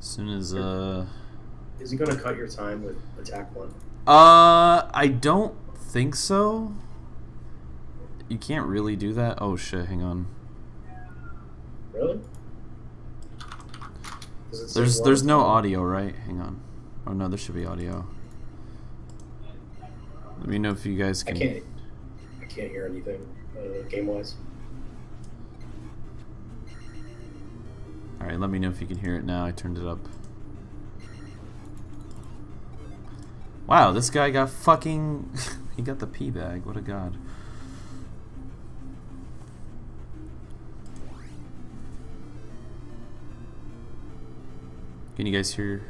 soon as Is he gonna cut your time with ATK-1? I don't think so. You can't really do that. Oh shit, hang on. Really? There's no audio, right? Hang on. Oh no, there should be audio. Let me know if you guys can. I can't hear anything game wise. Alright, let me know if you can hear it now. I turned it up. Wow, this guy got fucking he got the pee bag. What a god. Can you guys hear?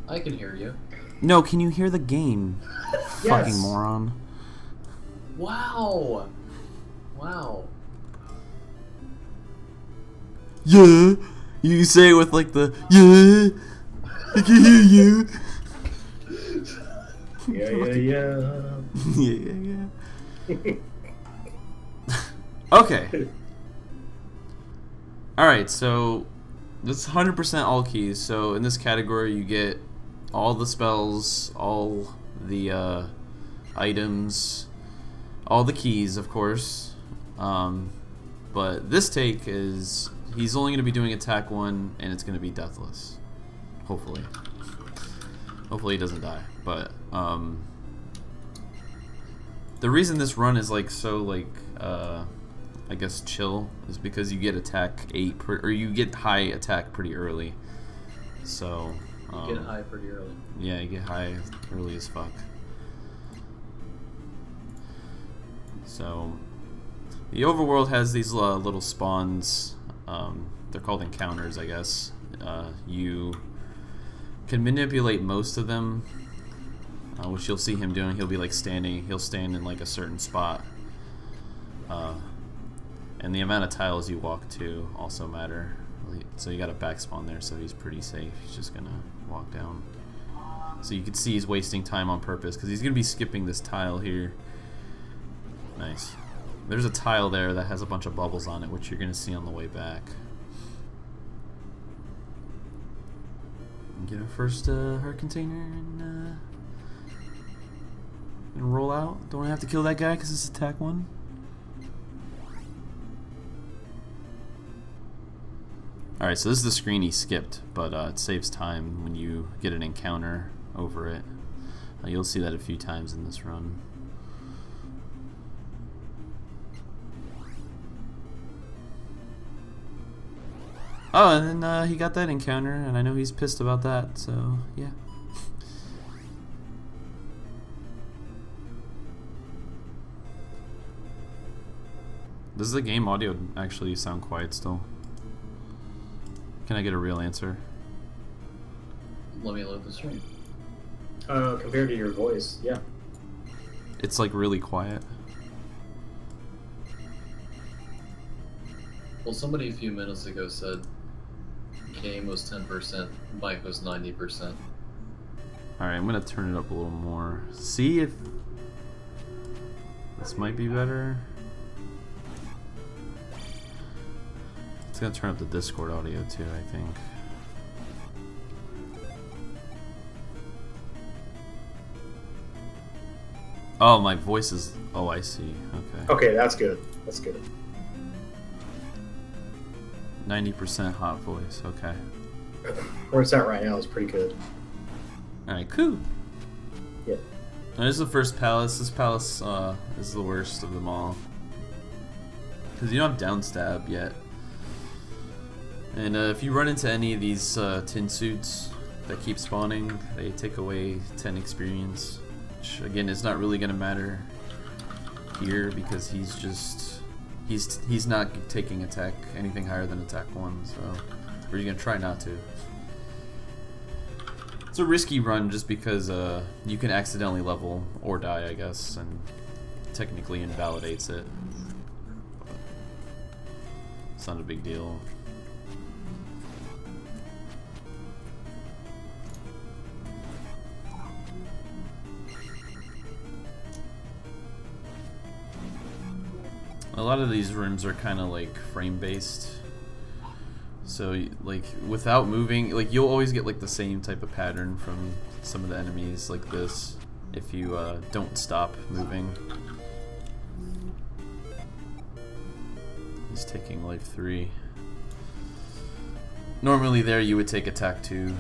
I can hear you. No, can you hear the game? Yes. Fucking moron. Wow. Wow. Yeah. You say it with like the yeah. I can hear you. Yeah. Okay. Alright, so this is 100% all keys. So in this category you get all the spells, all the items, all the keys, of course. But this take is he's only going to be doing ATK-1 and it's going to be deathless. Hopefully. Hopefully he doesn't die. But the reason this run is like so like I guess chill is because you get attack 8 or you get high attack pretty early. So you get high pretty early. Yeah, you get high early as fuck. So the overworld has these little spawns. They're called encounters, I guess. You can manipulate most of them, which you'll see him doing. He'll be like standing. He'll stand in like a certain spot. And the amount of tiles you walk to also matter. So you got a back spawn there, so he's pretty safe. He's just gonna walk down. So you can see he's wasting time on purpose because he's gonna be skipping this tile here. Nice. There's a tile there that has a bunch of bubbles on it, which you're gonna see on the way back. Get our first heart container and roll out. Don't have to kill that guy because it's ATK-1. Alright, so this is the screen he skipped, but it saves time when you get an encounter over it. You'll see that a few times in this run. Oh, and then he got that encounter, and I know he's pissed about that, so yeah. Does the game audio actually sound quiet still? Can I get a real answer? Let me load the stream. Compared to your voice, yeah. It's like really quiet. Well, somebody a few minutes ago said game was 10%, mic was 90%. Alright, I'm gonna turn it up a little more. See if this might be better. It's gonna turn up the Discord audio too, I think. Oh, my voice is... Oh, I see. Okay. Okay, that's good. That's good. 90% hot voice. Okay. Where it's at right now is pretty good. Alright, cool. Yeah. Now, this is the first palace. This palace is the worst of them all. Because you don't have downstab yet. And if you run into any of these tin suits that keep spawning, they take away 10 experience. Which, again, is not really going to matter here because he's just... He's not taking attack anything higher than ATK-1, so... Or you're going to try not to. It's a risky run just because you can accidentally level or die, I guess, and technically invalidates it. But it's not a big deal. A lot of these rooms are kind of like frame based, So like without moving, like you'll always get like the same type of pattern from some of the enemies like this if you don't stop moving. He's taking life 3. Normally there you would take attack 2.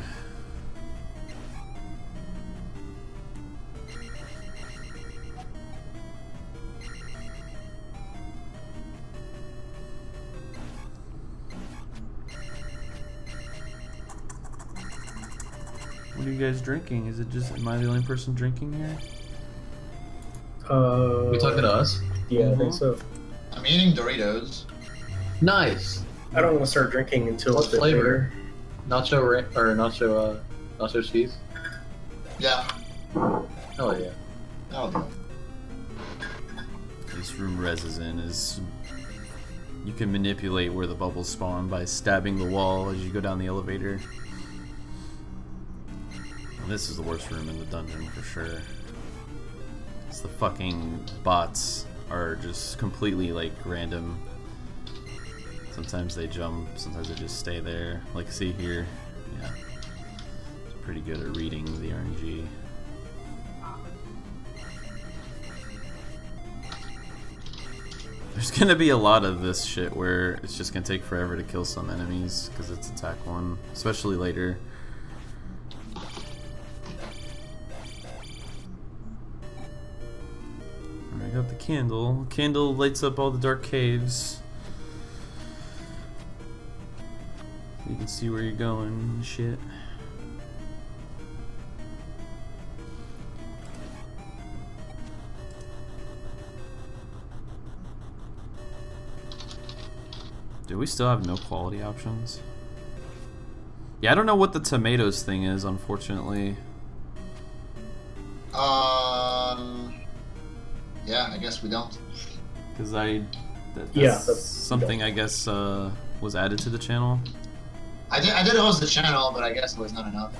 What are you guys drinking? Is it just, am I the only person drinking here? We talking to us? Yeah, I think so. I'm eating Doritos. Nice. I don't want to start drinking until What a bit flavor? later. Nacho cheese. Yeah. Hell yeah. Oh, no. This room Rez is in is, you can manipulate where the bubbles spawn by stabbing the wall as you go down the elevator. And this is the worst room in the dungeon for sure. It's the fucking bots are just completely like random. Sometimes they jump, sometimes they just stay there. Like see here, yeah. It's pretty good at reading the RNG. There's gonna be a lot of this shit where it's just gonna take forever to kill some enemies because it's attack 1, especially later. I got the candle. Candle lights up all the dark caves. You can see where you're going and shit. Do we still have no quality options? Yeah, I don't know what the tomatoes thing is, unfortunately. Yeah, I guess we don't. Because that's Yeah, something I guess was added to the channel. I did host the channel, but I guess it was not enough.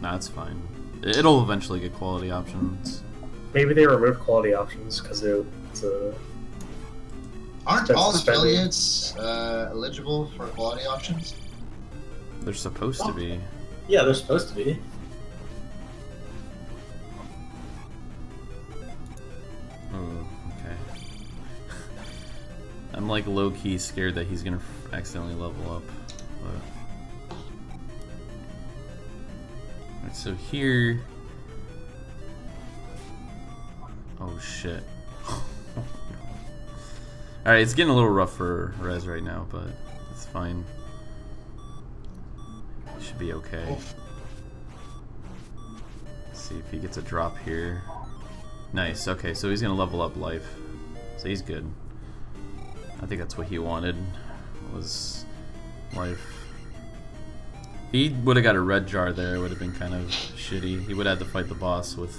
Nah, it's fine. It'll eventually get quality options. Maybe they removed quality options because it's Aren't That's all suspended. affiliates eligible for quality options? They're supposed to be. yeah, they're supposed to be. Oh, okay. I'm like low-key scared that he's gonna accidentally level up. But... Alright, so here... Oh shit. Alright, it's getting a little rough for Rez right now, but it's fine. He should be okay. Oof. Let's see if he gets a drop here. Nice, okay, so he's gonna level up life. So he's good. I think that's what he wanted, was life. He would have got a red jar there, it would have been kind of shitty. He would have had to fight the boss with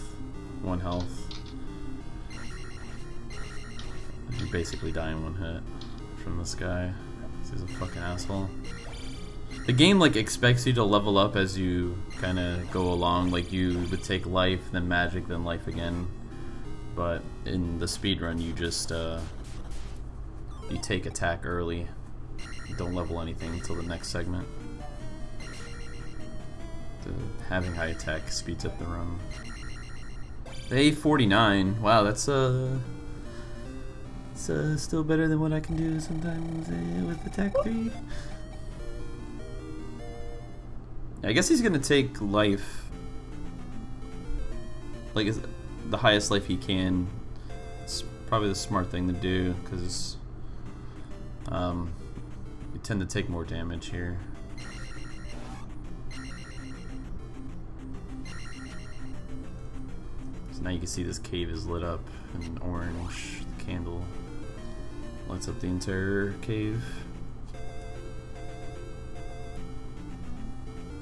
1 health. You basically die in 1 hit from this guy. He's a fucking asshole. The game like expects you to level up as you kind of go along. Like you would take life, then magic, then life again. But in the speedrun, you just you take attack early. You don't level anything until the next segment. Having high attack speeds up the run. The A49. Wow, that's it's still better than what I can do sometimes with attack 3. I guess he's gonna take life, like the highest life he can. It's probably the smart thing to do because you tend to take more damage here. So now you can see this cave is lit up in orange. The candle lights up the entire cave.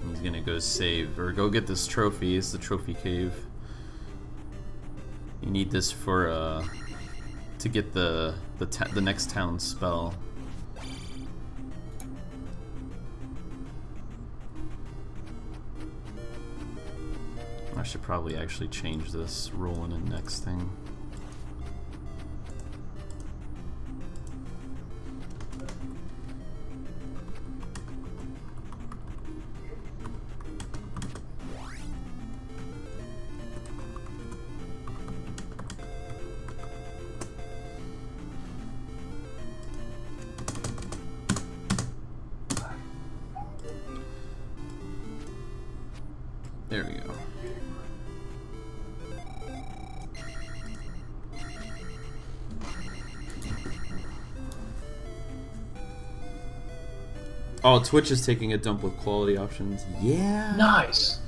He's gonna go save, or go get this trophy. It's the trophy cave. You need this for, to get the next town spell. I should probably actually change this rolling in next thing. There we go. Oh, Twitch is taking a dump with quality options. Yeah. Nice.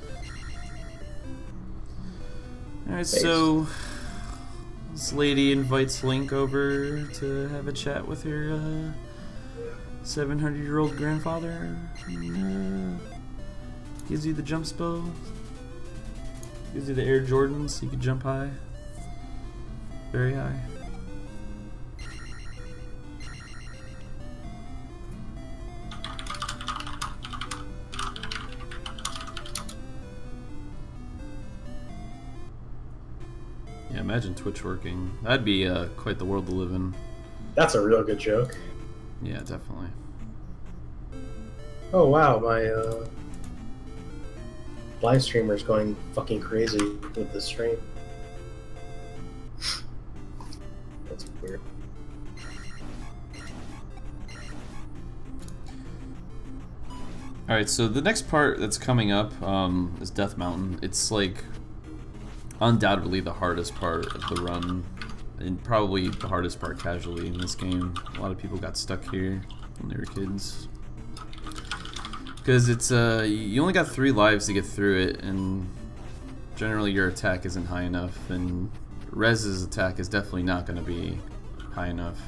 Alright, so this lady invites Link over to have a chat with her 700-year-old grandfather. And, gives you the jump spell. Gives you the Air Jordans so you can jump high. Very high. Yeah, imagine Twitch working. That'd be quite the world to live in. That's a real good joke. Yeah, definitely. Oh wow, my live streamer's going fucking crazy with the stream. That's weird. Alright, so the next part that's coming up is Death Mountain. It's like undoubtedly the hardest part of the run, and probably the hardest part casually in this game. A lot of people got stuck here when they were kids. Because it's you only got 3 lives to get through it, and generally your attack isn't high enough, and Rez's attack is definitely not going to be high enough.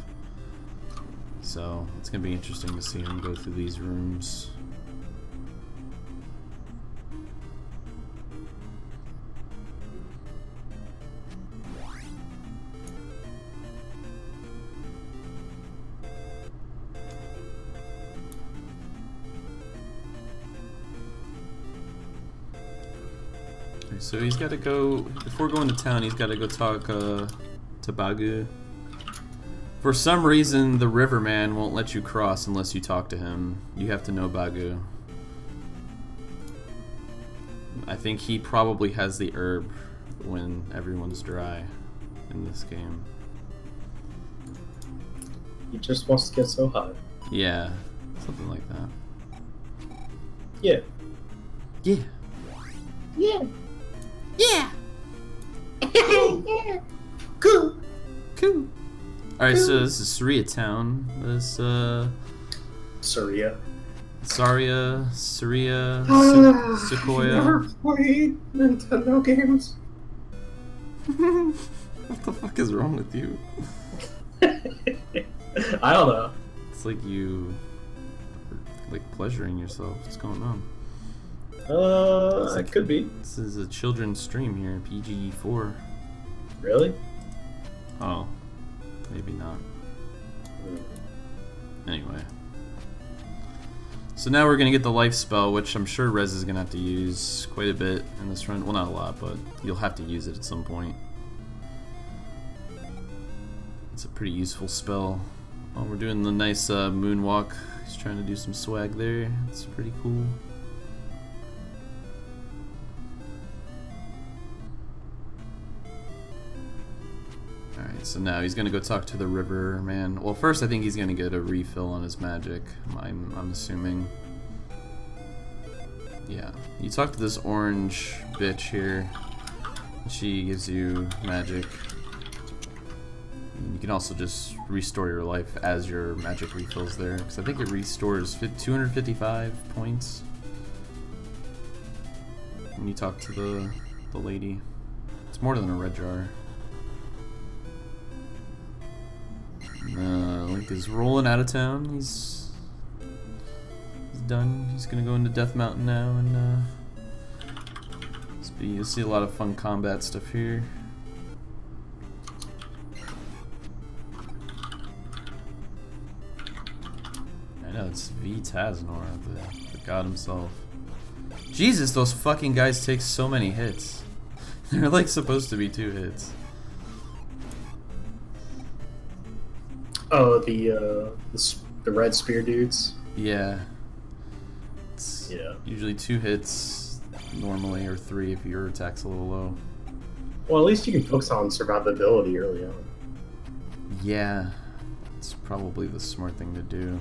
So it's going to be interesting to see him go through these rooms. So he's got to go, before going to town, he's got to go talk to Bagu. For some reason, the Riverman won't let you cross unless you talk to him. You have to know Bagu. I think he probably has the herb when everyone's dry in this game. He just wants to get so hot. Yeah, something like that. Yeah. Yeah. Yeah. Yeah! Yeah. Cool. Cool. Alright, so this is Saria Town. This, Saria. Saria, Sequoia. Never played Nintendo games. What the fuck is wrong with you? I don't know. It's like you are, like, pleasuring yourself. What's going on? It could be. This is a children's stream here, PG-4. Really? Oh, maybe not. Anyway. So now we're gonna get the life spell, which I'm sure Rez is gonna have to use quite a bit in this run. Well, not a lot, but you'll have to use it at some point. It's a pretty useful spell. Oh, we're doing the nice moonwalk. He's trying to do some swag there. It's pretty cool. Alright, so now he's gonna go talk to the river man. Well, first I think he's gonna get a refill on his magic. I'm assuming. Yeah, you talk to this orange bitch here. She gives you magic. You can also just restore your life as your magic refills there, because I think it restores 255 points. When you talk to the lady, it's more than a red jar. Link is rolling out of town. He's done. He's gonna go into Death Mountain now, and you'll see a lot of fun combat stuff here. I know, it's VReznor, the god himself. Jesus, those fucking guys take so many hits. They're like supposed to be 2 hits. Oh, the red spear dudes. Yeah. It's usually 2 hits normally, or 3 if your attack's a little low. Well, at least you can focus on survivability early on. Yeah, it's probably the smart thing to do.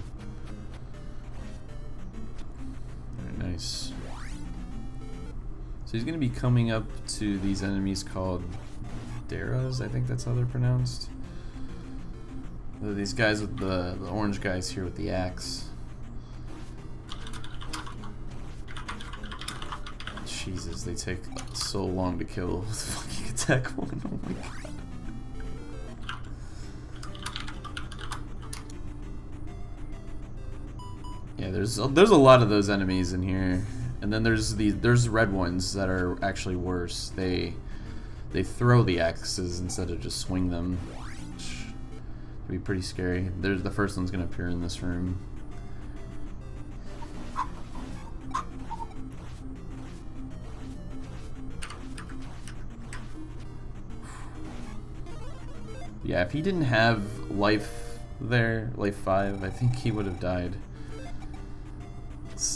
Very nice. So he's gonna be coming up to these enemies called Daras, I think that's how they're pronounced. These guys with the orange guys here with the axe. Jesus, they take so long to kill with fucking ATK-1. Oh my god. Yeah, there's a lot of those enemies in here, and then there's red ones that are actually worse. They throw the axes instead of just swing them, which would be pretty scary. The first one's gonna appear in this room. Yeah, if he didn't have life there, life 5, I think he would have died.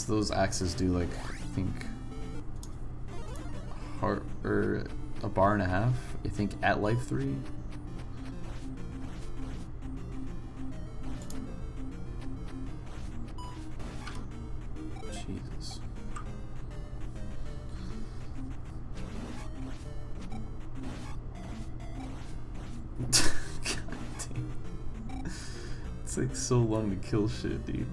Those axes do like, I think, a bar and a half, I think, at life 3. Jesus. God damn. It's like so long to kill shit, dude.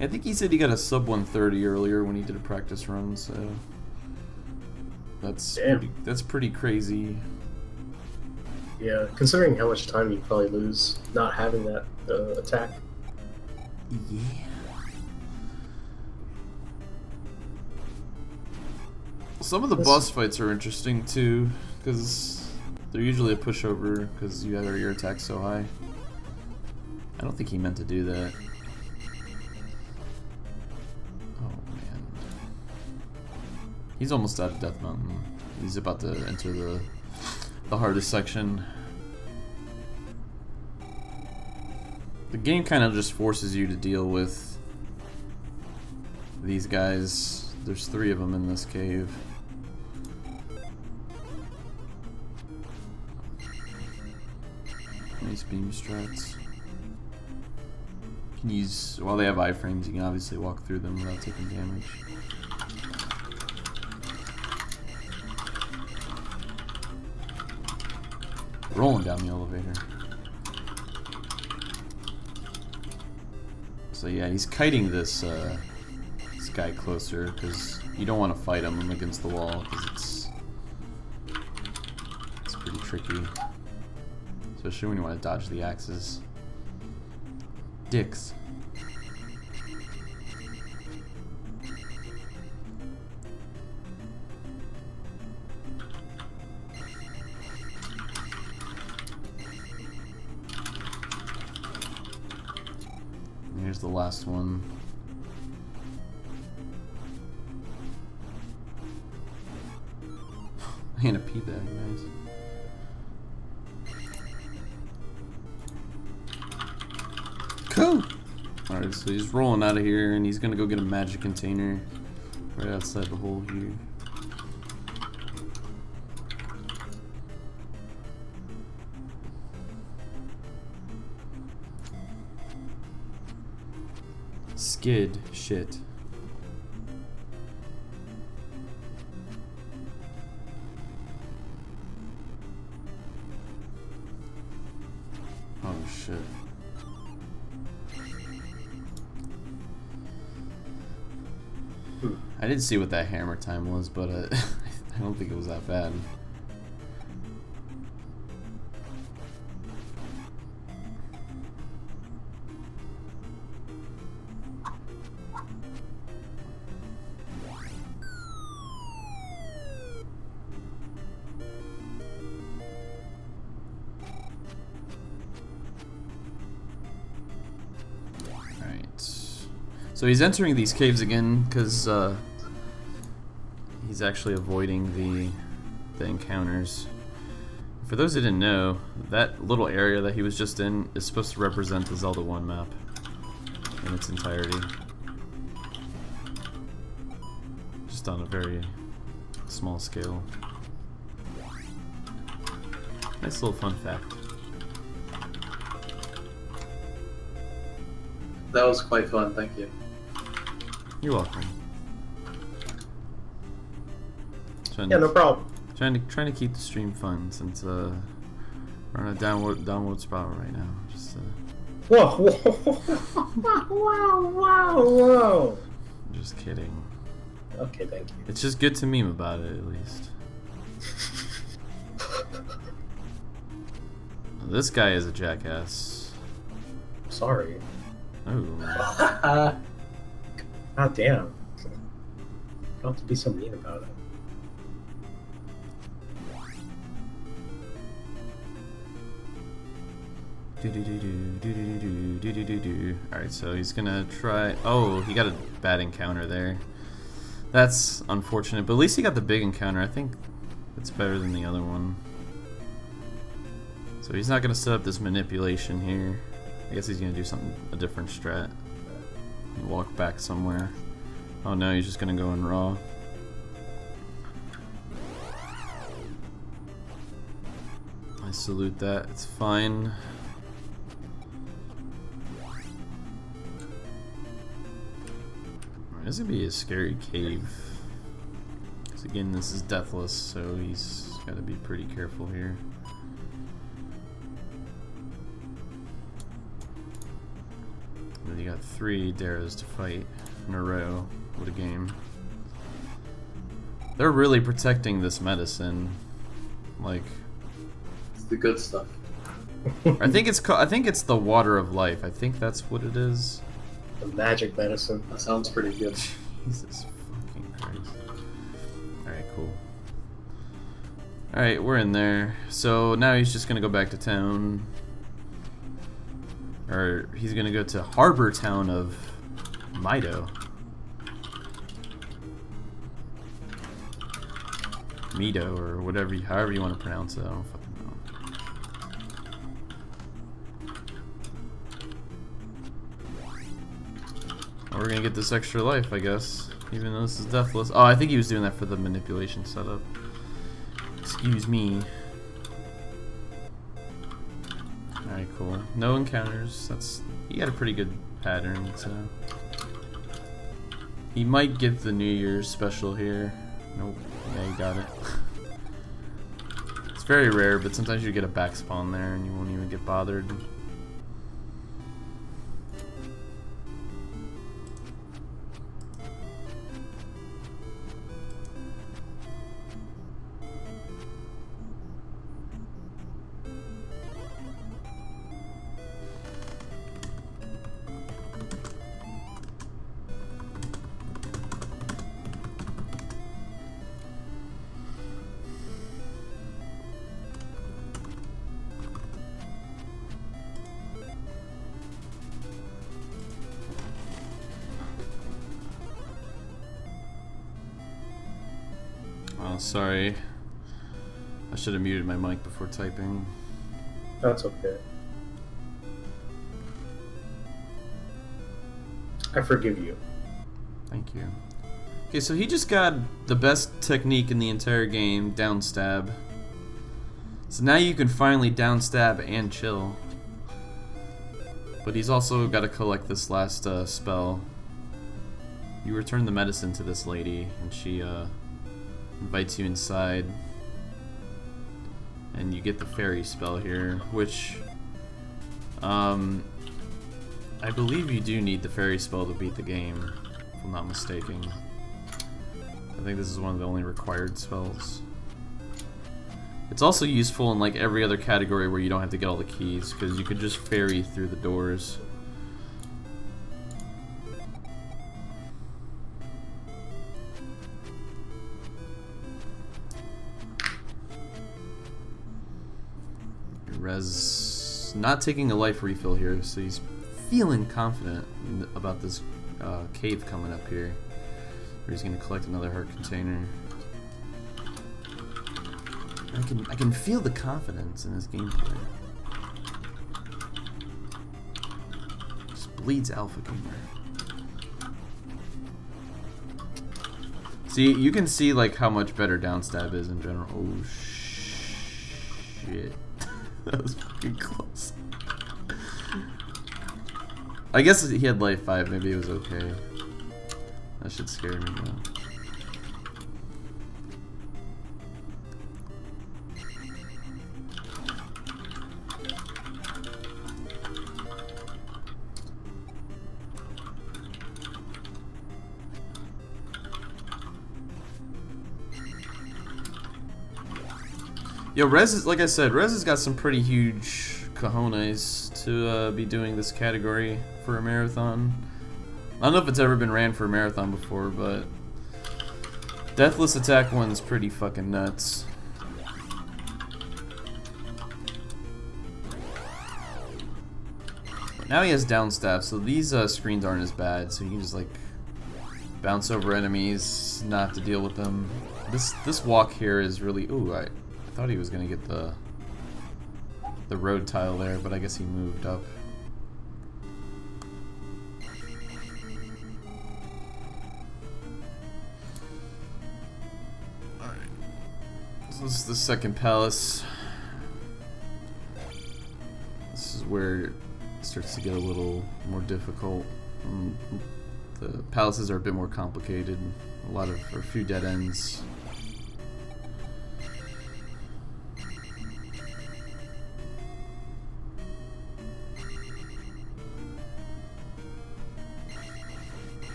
I think he said he got a sub 130 earlier when he did a practice run, so that's pretty crazy. Yeah, considering how much time you probably lose not having that attack. Yeah. Some of the boss fights are interesting too, because they're usually a pushover because you have your attack so high. I don't think he meant to do that. He's almost out of Death Mountain. He's about to enter the hardest section. The game kind of just forces you to deal with these guys. There's 3 of them in this cave. Nice beam strats. You can use, while they have iframes, you can obviously walk through them without taking damage. Rolling down the elevator. So yeah, he's kiting this guy closer because you don't want to fight him against the wall because it's pretty tricky, especially when you want to dodge the axes. Dicks. Here's the last one. And a pea bag, nice. Cool! Alright, so he's rolling out of here and he's gonna go get a magic container right outside the hole here. Skid shit. Oh shit. I didn't see what that hammer time was, but I don't think it was that bad. So he's entering these caves again because he's actually avoiding the encounters. For those who didn't know, that little area that he was just in is supposed to represent the Zelda 1 map in its entirety. Just on a very small scale. Nice little fun fact. That was quite fun, thank you. You're welcome. Yeah, no problem. Trying to keep the stream fun since we're on a downward spiral right now. Just Whoa, whoa, wow, wow, whoa. just kidding. Okay, thank you. It's just good to meme about it at least. This guy is a jackass. Sorry. Oh. God damn. You don't have to be so mean about it. Alright, so he's gonna try. Oh, he got a bad encounter there. That's unfortunate, but at least he got the big encounter. I think it's better than the other one. So he's not gonna set up this manipulation here. I guess he's gonna do a different strat. Walk back somewhere. Oh no, he's just gonna go in raw. I salute that. It's fine. This is gonna be a scary cave. Because again, this is deathless, so he's gotta be pretty careful here. And you got 3 Daras to fight in a row. What a game. They're really protecting this medicine. Like, It's the good stuff. I think it's the water of life. I think that's what it is. The magic medicine. That sounds pretty good. Jesus fucking Christ. Alright, cool. Alright, we're in there. So now he's just gonna go back to town. Or he's gonna go to harbor town of Mido. Mido, or whatever, however you want to pronounce it. I don't fucking know. We're gonna get this extra life, I guess. Even though this is deathless. Oh, I think he was doing that for the manipulation setup. Excuse me. Alright, cool. No encounters. He got a pretty good pattern, so. He might get the New Year's special here. Nope. Yeah, you got it. It's very rare, but sometimes you get a back spawn there and you won't even get bothered. Oh, sorry. I should have muted my mic before typing. That's okay. I forgive you. Thank you. Okay, so he just got the best technique in the entire game, down stab. So now you can finally down stab and chill. But he's also got to collect this last spell. You return the medicine to this lady, and she invites you inside. And you get the fairy spell here, which I believe you do need the fairy spell to beat the game, if I'm not mistaken. I think this is one of the only required spells. It's also useful in like every other category where you don't have to get all the keys, because you could just fairy through the doors. Rez not taking a life refill here, so he's feeling confident about this cave coming up here, where he's going to collect another heart container. I can feel the confidence in his gameplay. Just bleeds alpha gamer. See, you can see like how much better downstab is in general. Oh shit. That was fucking close. I guess he had life 5, maybe it was okay. That shit scared me, man. Yo, Rez is, like I said, Rez has got some pretty huge cojones to be doing this category for a marathon. I don't know if it's ever been ran for a marathon before, but Deathless ATK-1's pretty fucking nuts. But now he has down stab, so these screens aren't as bad, so you can just like bounce over enemies, not have to deal with them. This walk here is really... Ooh, I thought he was gonna get the road tile there, but I guess he moved up. Alright. So this is the second palace. This is where it starts to get a little more difficult. The palaces are a bit more complicated. A few dead ends.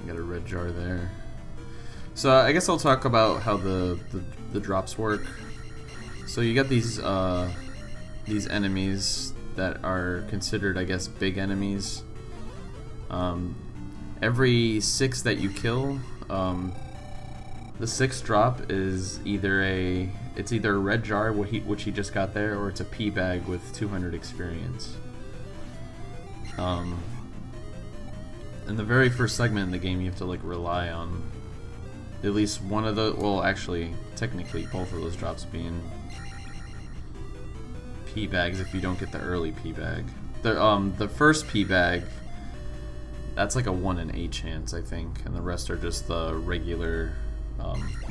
Got a red jar there. So I guess I'll talk about how the drops work. So you got these enemies that are considered, I guess, big enemies. Every 6 that you kill, the 6th drop is either a red jar, which he just got there, or it's a pea bag with 200 experience. In the very first segment in the game, you have to like rely on at least one of the, well, actually, technically both of those drops being pea bags if you don't get the early pea bag. The first pea bag, that's like a 1 in 8 chance, I think, and the rest are just the regular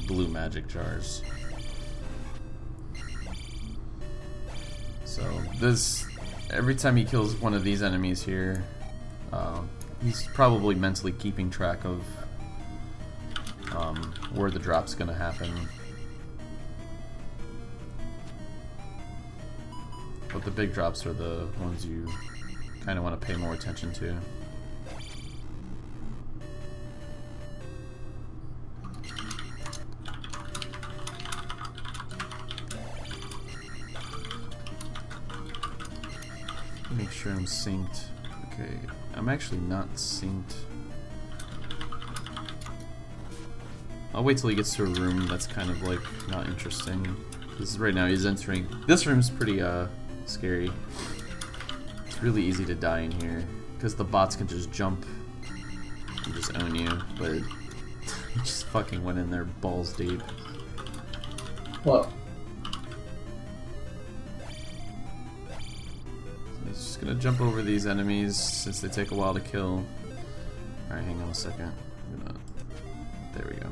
blue magic jars. So this, every time he kills one of these enemies here, he's probably mentally keeping track of where the drop's gonna happen. But the big drops are the ones you kind of want to pay more attention to. Make sure I'm synced. Okay, I'm actually not synced. I'll wait till he gets to a room that's kind of like not interesting. This is right now he's entering. This room's pretty scary. It's really easy to die in here because the bots can just jump and just own you, but he just fucking went in there balls deep. What? He's just gonna jump over these enemies since they take a while to kill. Alright, hang on a second. There we go.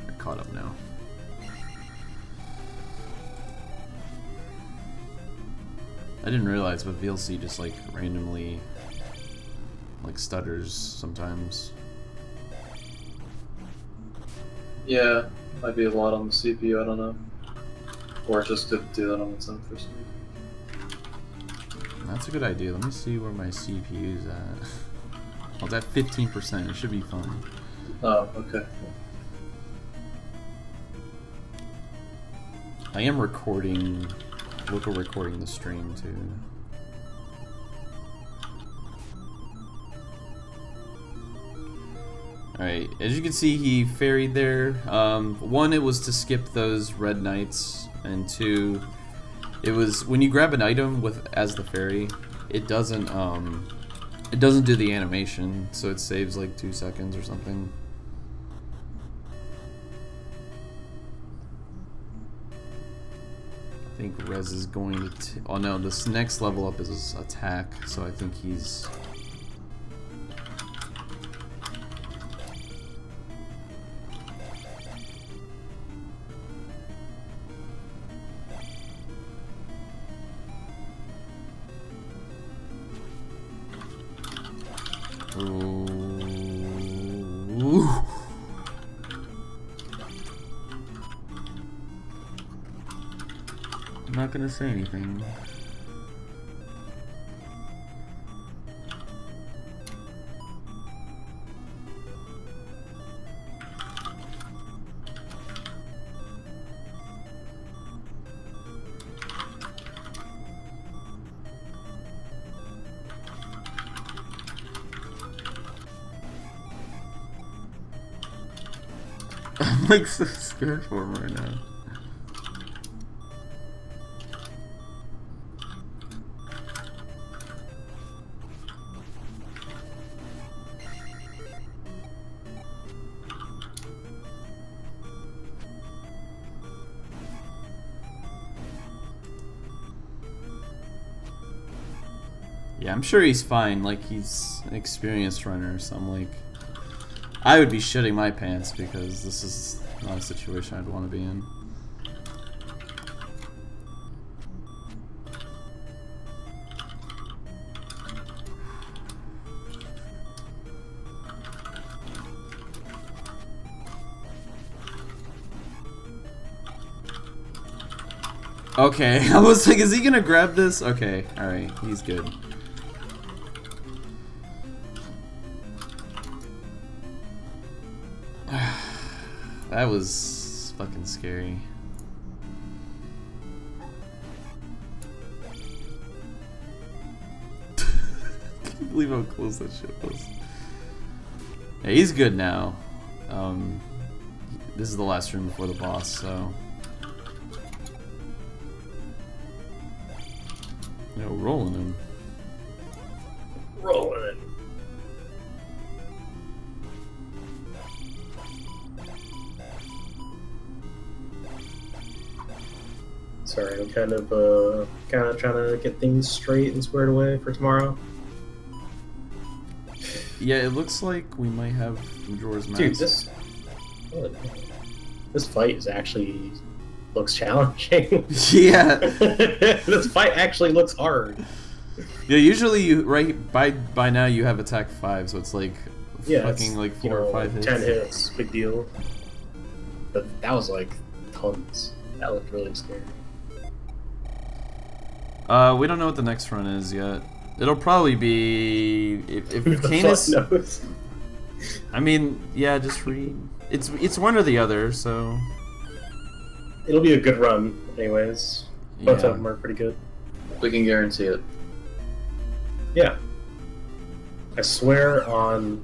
You're caught up now. I didn't realize, but VLC just like randomly like stutters sometimes. Yeah, might be a lot on the CPU, I don't know. Or just to do that on its own for some reason. That's a good idea. Let me see where my CPU's at. Oh, it's at 15%. It should be fine. Oh, okay. I am recording, local recording the stream too. Alright, as you can see, he ferried there. 1, it was to skip those red knights, and 2, it was when you grab an item as the ferry, it doesn't do the animation, so it saves like 2 seconds or something. I think Rez is going to oh no, this next level up is attack, so I think he's... I'm not gonna say anything. I'm like so scared for him right now. Yeah, I'm sure he's fine. Like, he's an experienced runner, so I'm like, I would be shitting my pants because this is not a situation I'd want to be in. Okay, I was like, is he gonna grab this? Okay, alright, he's good. That was fucking scary. Can't believe how close that shit was. Yeah, he's good now. This is the last room before the boss, so. No, rolling him. Rolling it. Sorry, I'm kind of trying to get things straight and squared away for tomorrow. Yeah, it looks like we might have Majora's Mask. Dude, this fight is actually looks challenging. Yeah. This fight actually looks hard. Yeah, usually you by now you have attack 5, so it's like fucking like 4 or 5 hits. 10 hits, big deal. But that was like tons. That looked really scary. We don't know what the next run is yet. It'll probably be if Who the Canis. fuck knows? I mean, yeah, just read. It's one or the other, so. It'll be a good run, anyways. Both Yeah. of them are pretty good. We can guarantee it. Yeah. I swear on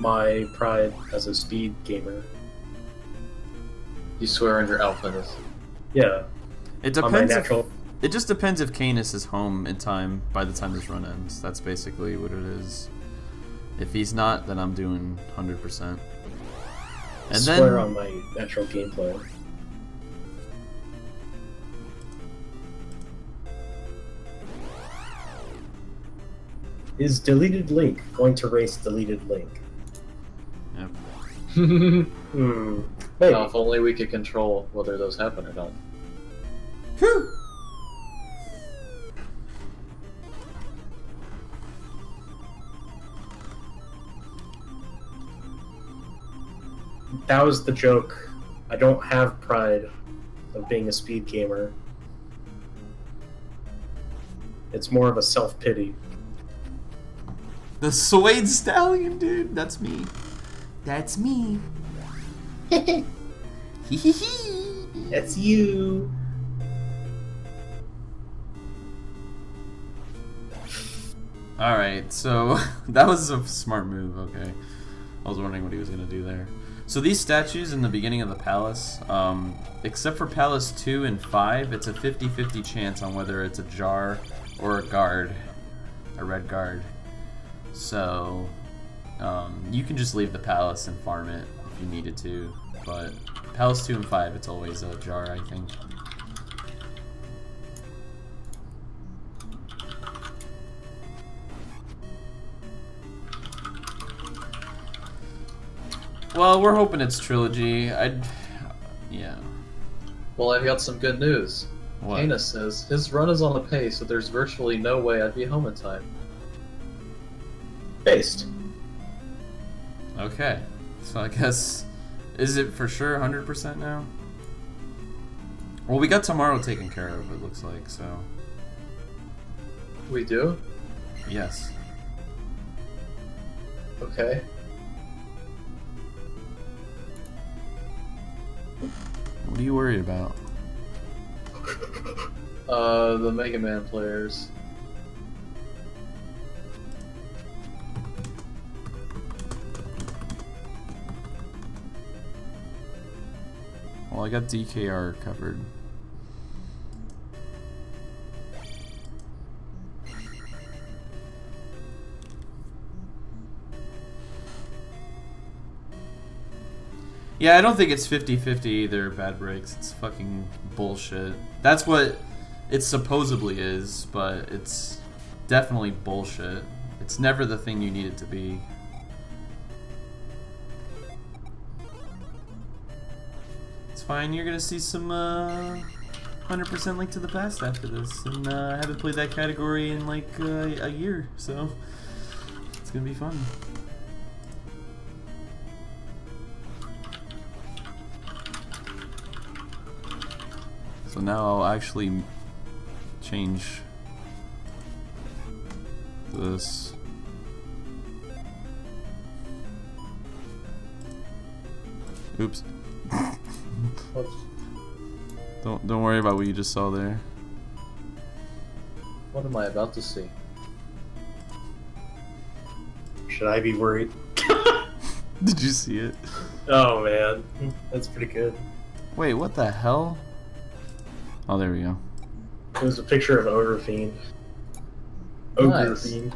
my pride as a speed gamer. You swear on your alphaness. Yeah. It On my depends. natural. It just depends if Canis is home in time by the time this run ends. That's basically what it is. If he's not, then I'm doing 100%. And Swear then on my natural gameplay. Is deleted link going to race deleted link? Yep. Hmm. Maybe. Now, if only we could control whether those happen or not. Whew. That was the joke. I don't have pride of being a speed gamer. It's more of a self-pity. The Suede Stallion, dude. That's me. That's me. That's you. Alright, so that was a smart move, okay. I was wondering what he was going to do there. So these statues in the beginning of the palace, except for Palace 2 and 5, it's a 50-50 chance on whether it's a jar or a guard. A red guard. So, you can just leave the palace and farm it if you needed to. But Palace 2 and 5, it's always a jar, I think. Well, we're hoping it's trilogy. Yeah. Well, I've got some good news. What? Canis says his run is on the pace, so there's virtually no way I'd be home in time. Based. Okay. So I guess, is it for sure 100% now? Well, we got tomorrow taken care of, it looks like, so... We do? Yes. Okay. What are you worried about? The Mega Man players. Well, I got DKR covered. Yeah, I don't think it's 50-50 either, bad breaks. It's fucking bullshit. That's what it supposedly is, but it's definitely bullshit. It's never the thing you need it to be. It's fine, you're gonna see some 100% Link to the Past after this, and I haven't played that category in like a year, so it's gonna be fun. So now I'll actually change this. Oops. Don't worry about what you just saw there. What am I about to see? Should I be worried? Did you see it? Oh man, that's pretty good. Wait, what the hell? Oh, there we go. It was a picture of Ogre Fiend. Ogre Nice. Fiend.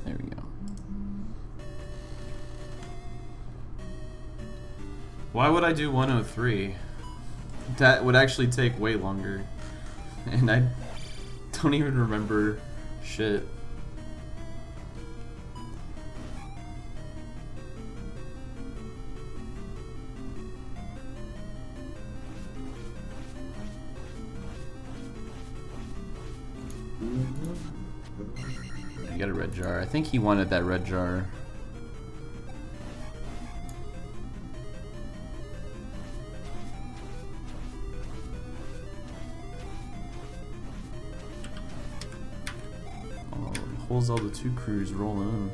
There we go. Why would I do 103? That would actually take way longer. And I don't even remember shit. I got a red jar. I think he wanted that red jar. Oh, whole Zelda 2 crews rolling in.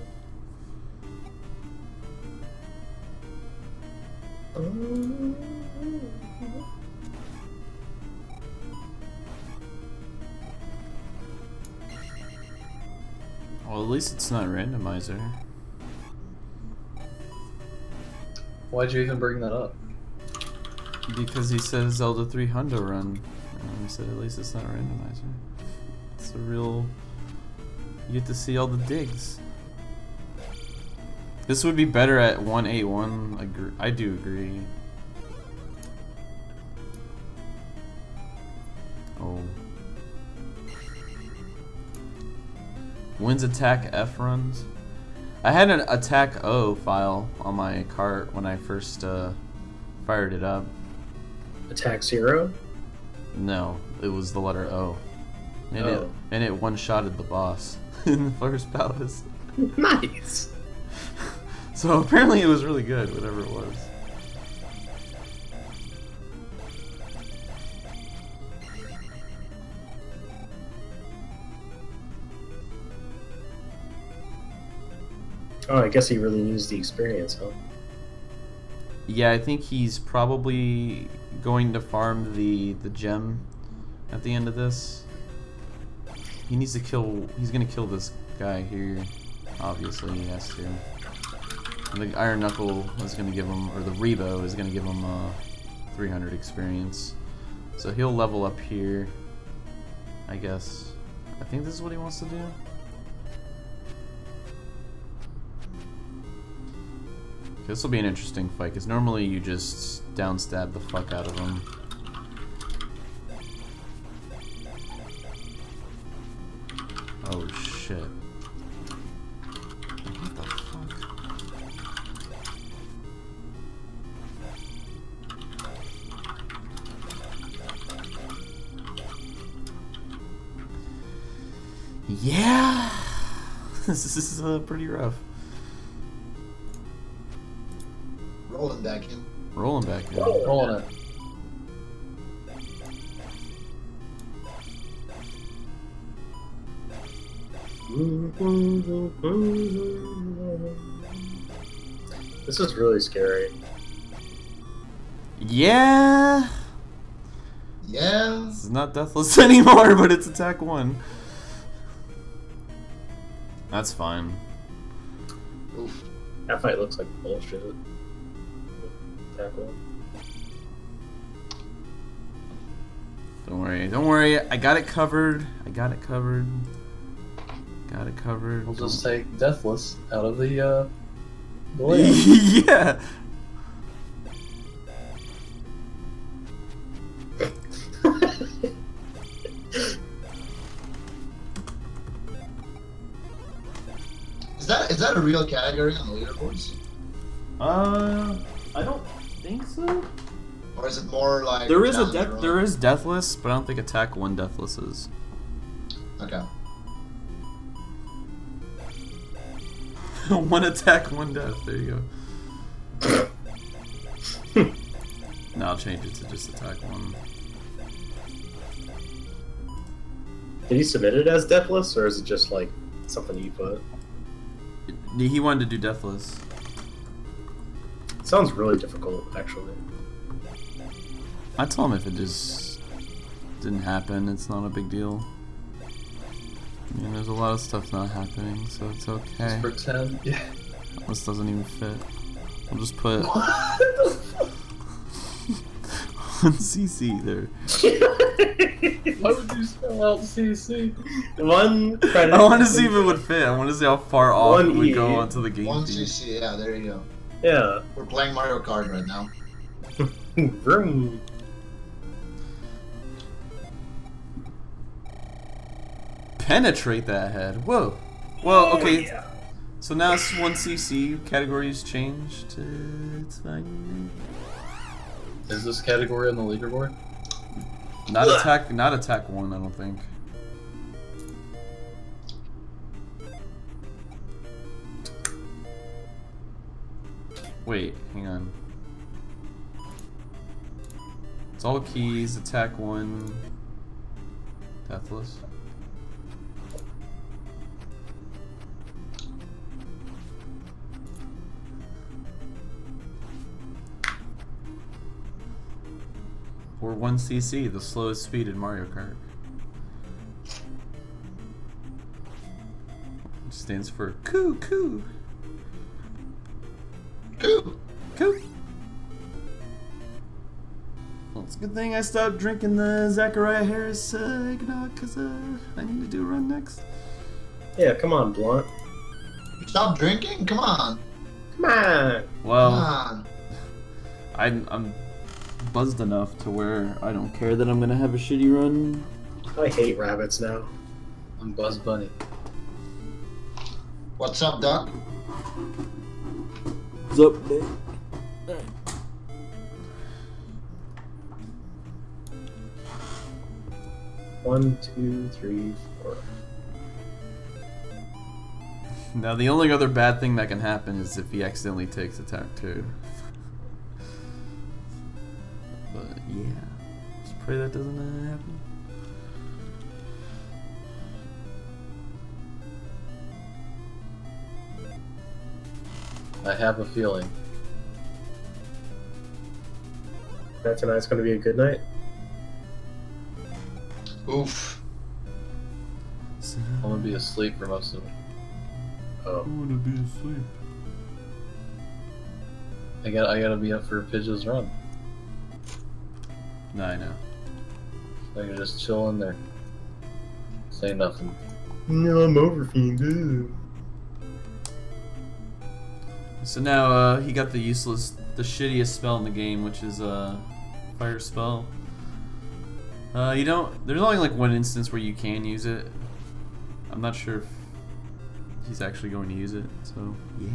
Well, at least it's not randomizer. Why'd you even bring that up? Because he said Zelda 3 Hundo run. And he said at least it's not randomizer. It's a real... You get to see all the digs. This would be better at 181. I do agree. Oh. Wins attack F runs. I had an attack O file on my cart when I first fired it up. Attack 0? No, it was the letter O. And Oh. it one-shotted the boss in the first palace. Nice! So apparently it was really good, whatever it was. Oh, I guess he really used the experience, huh? Yeah, I think he's probably going to farm the gem at the end of this. He needs to kill... He's gonna kill this guy here. Obviously, he has to. And the Iron Knuckle is gonna give him... Or the Rebo is gonna give him 300 experience. So he'll level up here, I guess. I think this is what he wants to do. This will be an interesting fight, because normally you just downstab the fuck out of him. Oh shit. What the fuck? Yeah! This is pretty rough. Rolling back in. Rolling back in. Rolling it. This is really scary. Yeah. Yeah. This is not deathless anymore, but it's attack 1. That's fine. Oof. That fight looks like bullshit. Attack 1. Don't worry. I got it covered. Got it covered. We'll just take Deathless out of the layout. Yeah. Is that a real category on the leaderboards? I don't think so. Or is it more like There is down the road? there is deathless, but I don't think attack 1 deathless is. Okay. 1 attack, 1 death. There you go. No, I'll change it to just attack 1. Did he submit it as deathless, or is it just like something you put? He wanted to do deathless. It sounds really difficult, actually. I told him if it just didn't happen, it's not a big deal. I mean, there's a lot of stuff not happening, so it's okay. Just pretend. Yeah. This doesn't even fit. I'll just put 1 CC there. Why would you spell out CC? 1 credit. I want to see if it would fit. I want to see how far off 1 it would E. go onto the game 1 feed. CC, yeah, there you go. Yeah. We're playing Mario Kart right now. Vroom. Penetrate that head. Whoa. Well, okay. Yeah. So now it's 1 CC. Categories changed. It's fine. Is this category on the leaderboard? Not attack 1. I don't think. Wait, hang on. It's all keys. Attack 1. Deathless. Or 1 CC, the slowest speed in Mario Kart. Which stands for coo coo. Cool. Coo. Well, it's a good thing I stopped drinking the Zachariah Harris eggnog, because I need to do a run next. Yeah, come on, Blunt. Stop drinking? Come on. Come on. Well, Come on. I'm buzzed enough to where I don't care that I'm gonna have a shitty run. I hate rabbits now. I'm Buzz Bunny. What's up, Doc? What's up, Dave? 1, 2, 3, 4. Now the only other bad thing that can happen is if he accidentally takes attack 2. But yeah, just pray that doesn't happen. I have a feeling. That tonight's gonna be a good night. Oof. I'm gonna be asleep for most of it. Oh. I'm gonna be asleep. I gotta be up for Pidge's run. No, I know. I can just chill in there. Say nothing. No, I'm overfiend. So now he got the shittiest spell in the game, which is fire spell. You don't. There's only like 1 instance where you can use it. I'm not sure if he's actually going to use it. So yeah.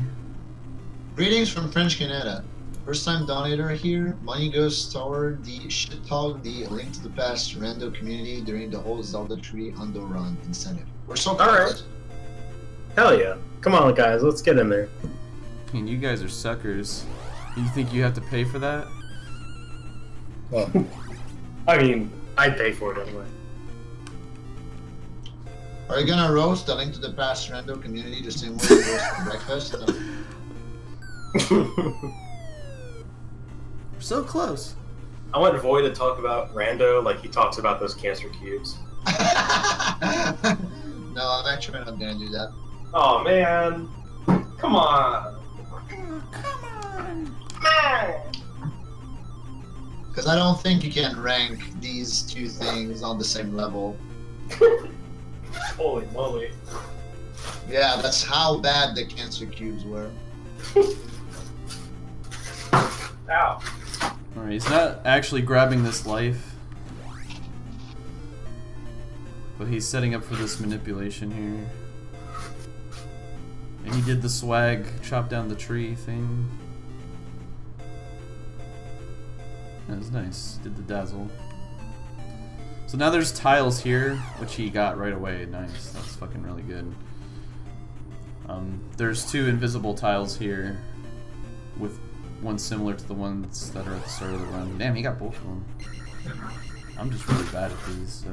Greetings from French Canada. First time donator here. Money goes toward the shit talk, the link to the past rando community during the whole Zelda tree undo run incentive. We're so close. Alright. Hell yeah. Come on, guys. Let's get in there. I mean, you guys are suckers. You think you have to pay for that? Well, I mean, I'd pay for it anyway. Are you gonna roast the Link to the Past rando community the same way you roast for breakfast? We're so close. I want Void to talk about rando like he talks about those cancer cubes. No, I'm actually not gonna do that. Oh man, come on. Man. Because I don't think you can rank these two things on the same level. Holy moly. Yeah, that's how bad the cancer cubes were. Ow. Alright, he's not actually grabbing this life. But he's setting up for this manipulation here. And he did the swag, chop down the tree thing. That was nice. Did the dazzle. So now there's tiles here, which he got right away. Nice. That's fucking really good. There's 2 invisible tiles here, with one similar to the ones that are at the start of the run. Damn, he got both of them. I'm just really bad at these, so.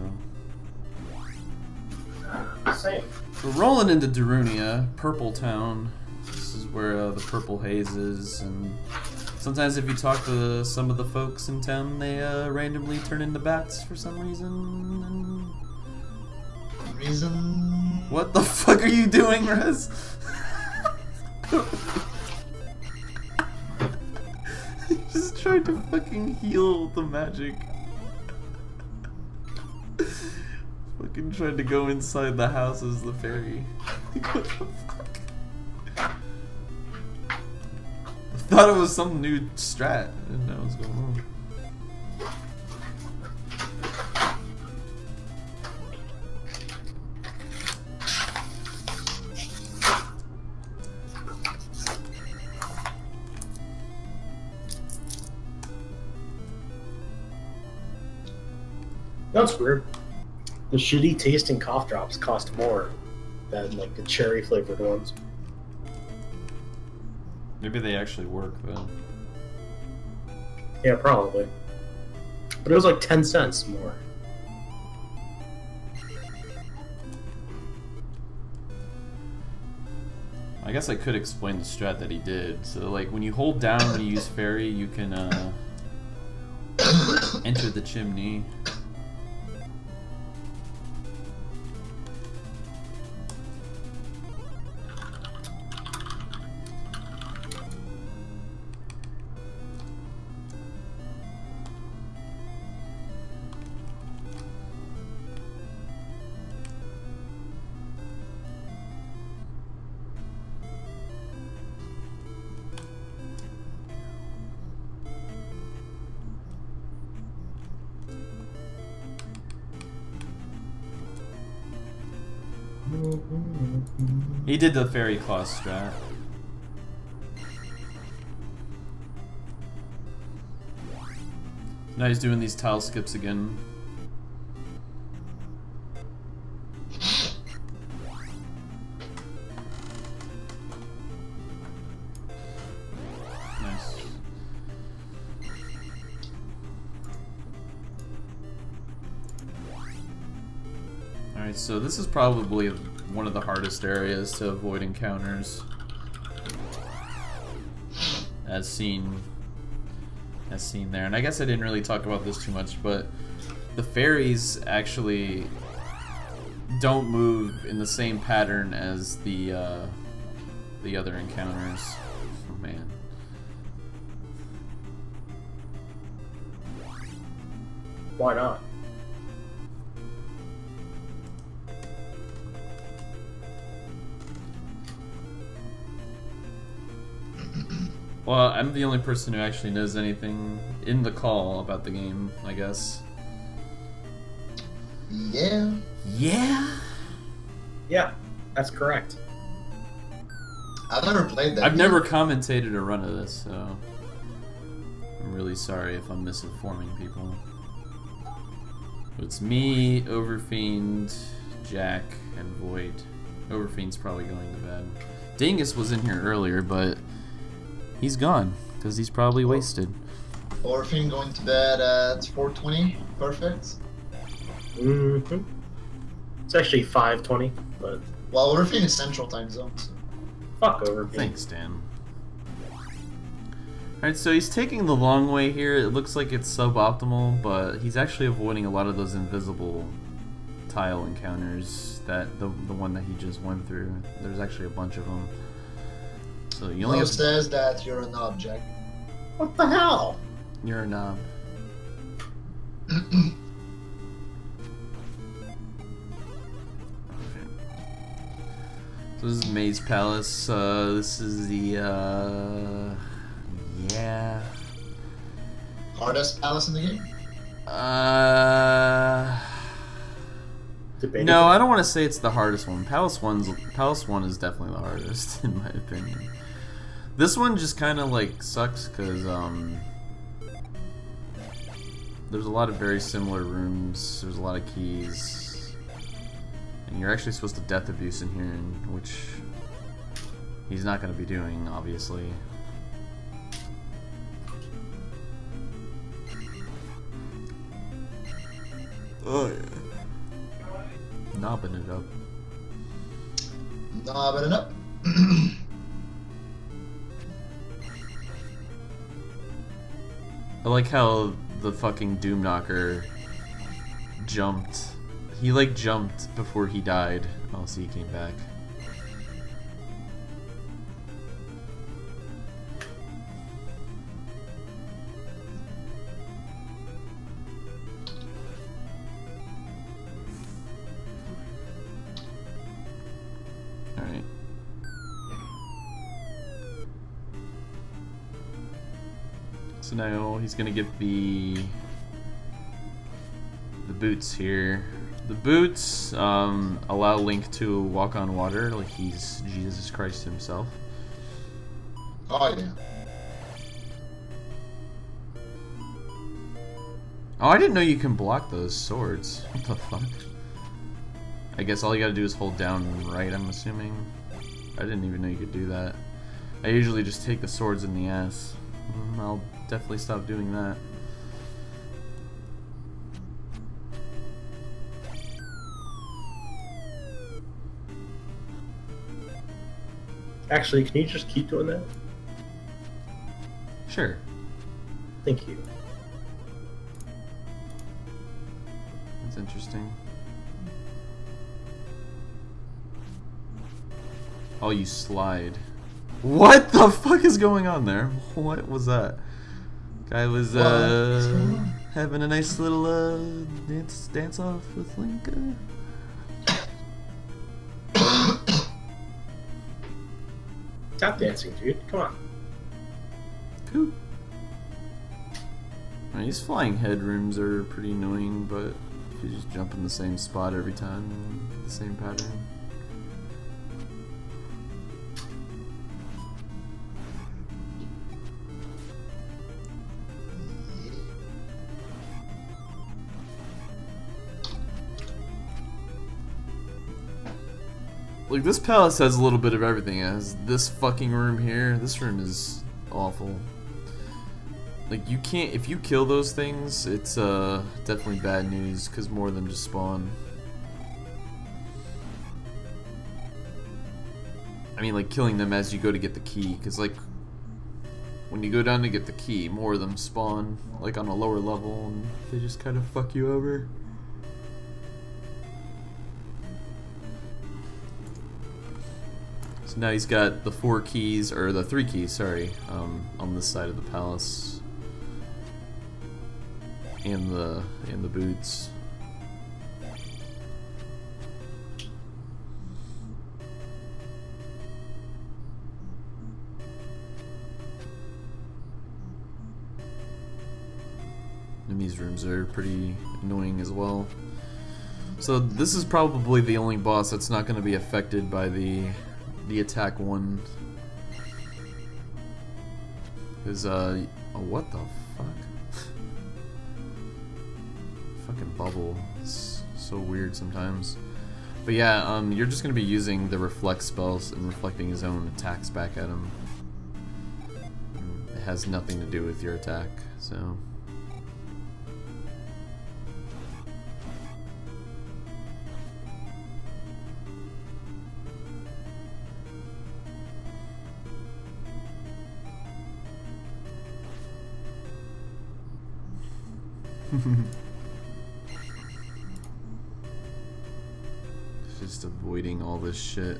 Same. We're rolling into Darunia, Purple Town. This is where the Purple Haze is, and sometimes if you talk to some of the folks in town, they randomly turn into bats for some reason. What the fuck are you doing, Rez? He just tried to fucking heal the magic. Fucking tried to go inside the house as the fairy. What the fuck? I thought it was some new strat. I didn't know what was going on. That's weird. The shitty tasting cough drops cost more than like the cherry flavored ones. Maybe they actually work though. Yeah, probably. But it was like 10 cents more. I guess I could explain the strat that he did. So like when you hold down when you use fairy, you can enter the chimney. He did the fairy claw strat. Now he's doing these tile skips again. Nice. Alright, so this is probably one of the hardest areas to avoid encounters. As seen there. And I guess I didn't really talk about this too much, but the fairies actually don't move in the same pattern as the other encounters. Oh man. Why not? Well, I'm the only person who actually knows anything in the call about the game, I guess. Yeah. Yeah? Yeah, that's correct. I've never played that. I've never commentated a run of this, so I'm really sorry if I'm misinforming people. It's me, Overfiend, Jack, and Void. Overfiend's probably going to bed. Dingus was in here earlier, but he's gone, because he's probably wasted. Orphan going to bed at 4:20. Perfect. Mm-hmm. It's actually 5:20, but Well, we're in Central Time Zone, so. fuck over. me. Thanks, Dan. Alright, so he's taking the long way here. It looks like it's suboptimal, but he's actually avoiding a lot of those invisible tile encounters that the one that he just went through. There's actually a bunch of them. So you only Mo have says that you're an object. What the hell? you're a knob. So this is Maze Palace. This is the yeah. Hardest palace in the game? Debatable. No, I don't want to say it's the hardest one. Palace 1 is definitely the hardest in my opinion. This one just kind of like sucks because there's a lot of very similar rooms. There's a lot of keys, and you're actually supposed to death abuse in here, which he's not going to be doing, obviously. Oh yeah. Knobbing it up. Knobbing it up. I like how the fucking Doom Knocker jumped. He like jumped before he died. Oh, see, he came back. Alright. So now he's gonna get the boots here. The boots allow Link to walk on water like he's Jesus Christ himself. Oh, yeah. Oh, I didn't know you can block those swords. What the fuck? I guess all you gotta do is hold down right, I'm assuming. I didn't even know you could do that. I usually just take the swords in the ass. I'll definitely stop doing that. Actually, can you just keep doing that? Sure. Thank you. That's interesting. Oh, you slide. What the fuck is going on there? What was that? Guy was having a nice little dance off with Link. Tap dancing, dude. Come on. Cool. These flying head rooms are pretty annoying, but if you just jump in the same spot every time, the same pattern. Like, this palace has a little bit of everything. It has this fucking room here. This room is awful. Like, you can't, if you kill those things, it's definitely bad news, because more of them just spawn. I mean, like, killing them as you go to get the key, because, like, when you go down to get the key, more of them spawn, like, on a lower level, and they just kind of fuck you over. So now he's got the 4 keys, or the 3 keys, sorry, on this side of the palace. And the boots. And these rooms are pretty annoying as well. So this is probably the only boss that's not going to be affected by the ATK-1. Because, oh, what the fuck? Fucking bubble. It's so weird sometimes. But yeah, you're just going to be using the reflect spells and reflecting his own attacks back at him. It has nothing to do with your attack, so... Just avoiding all this shit.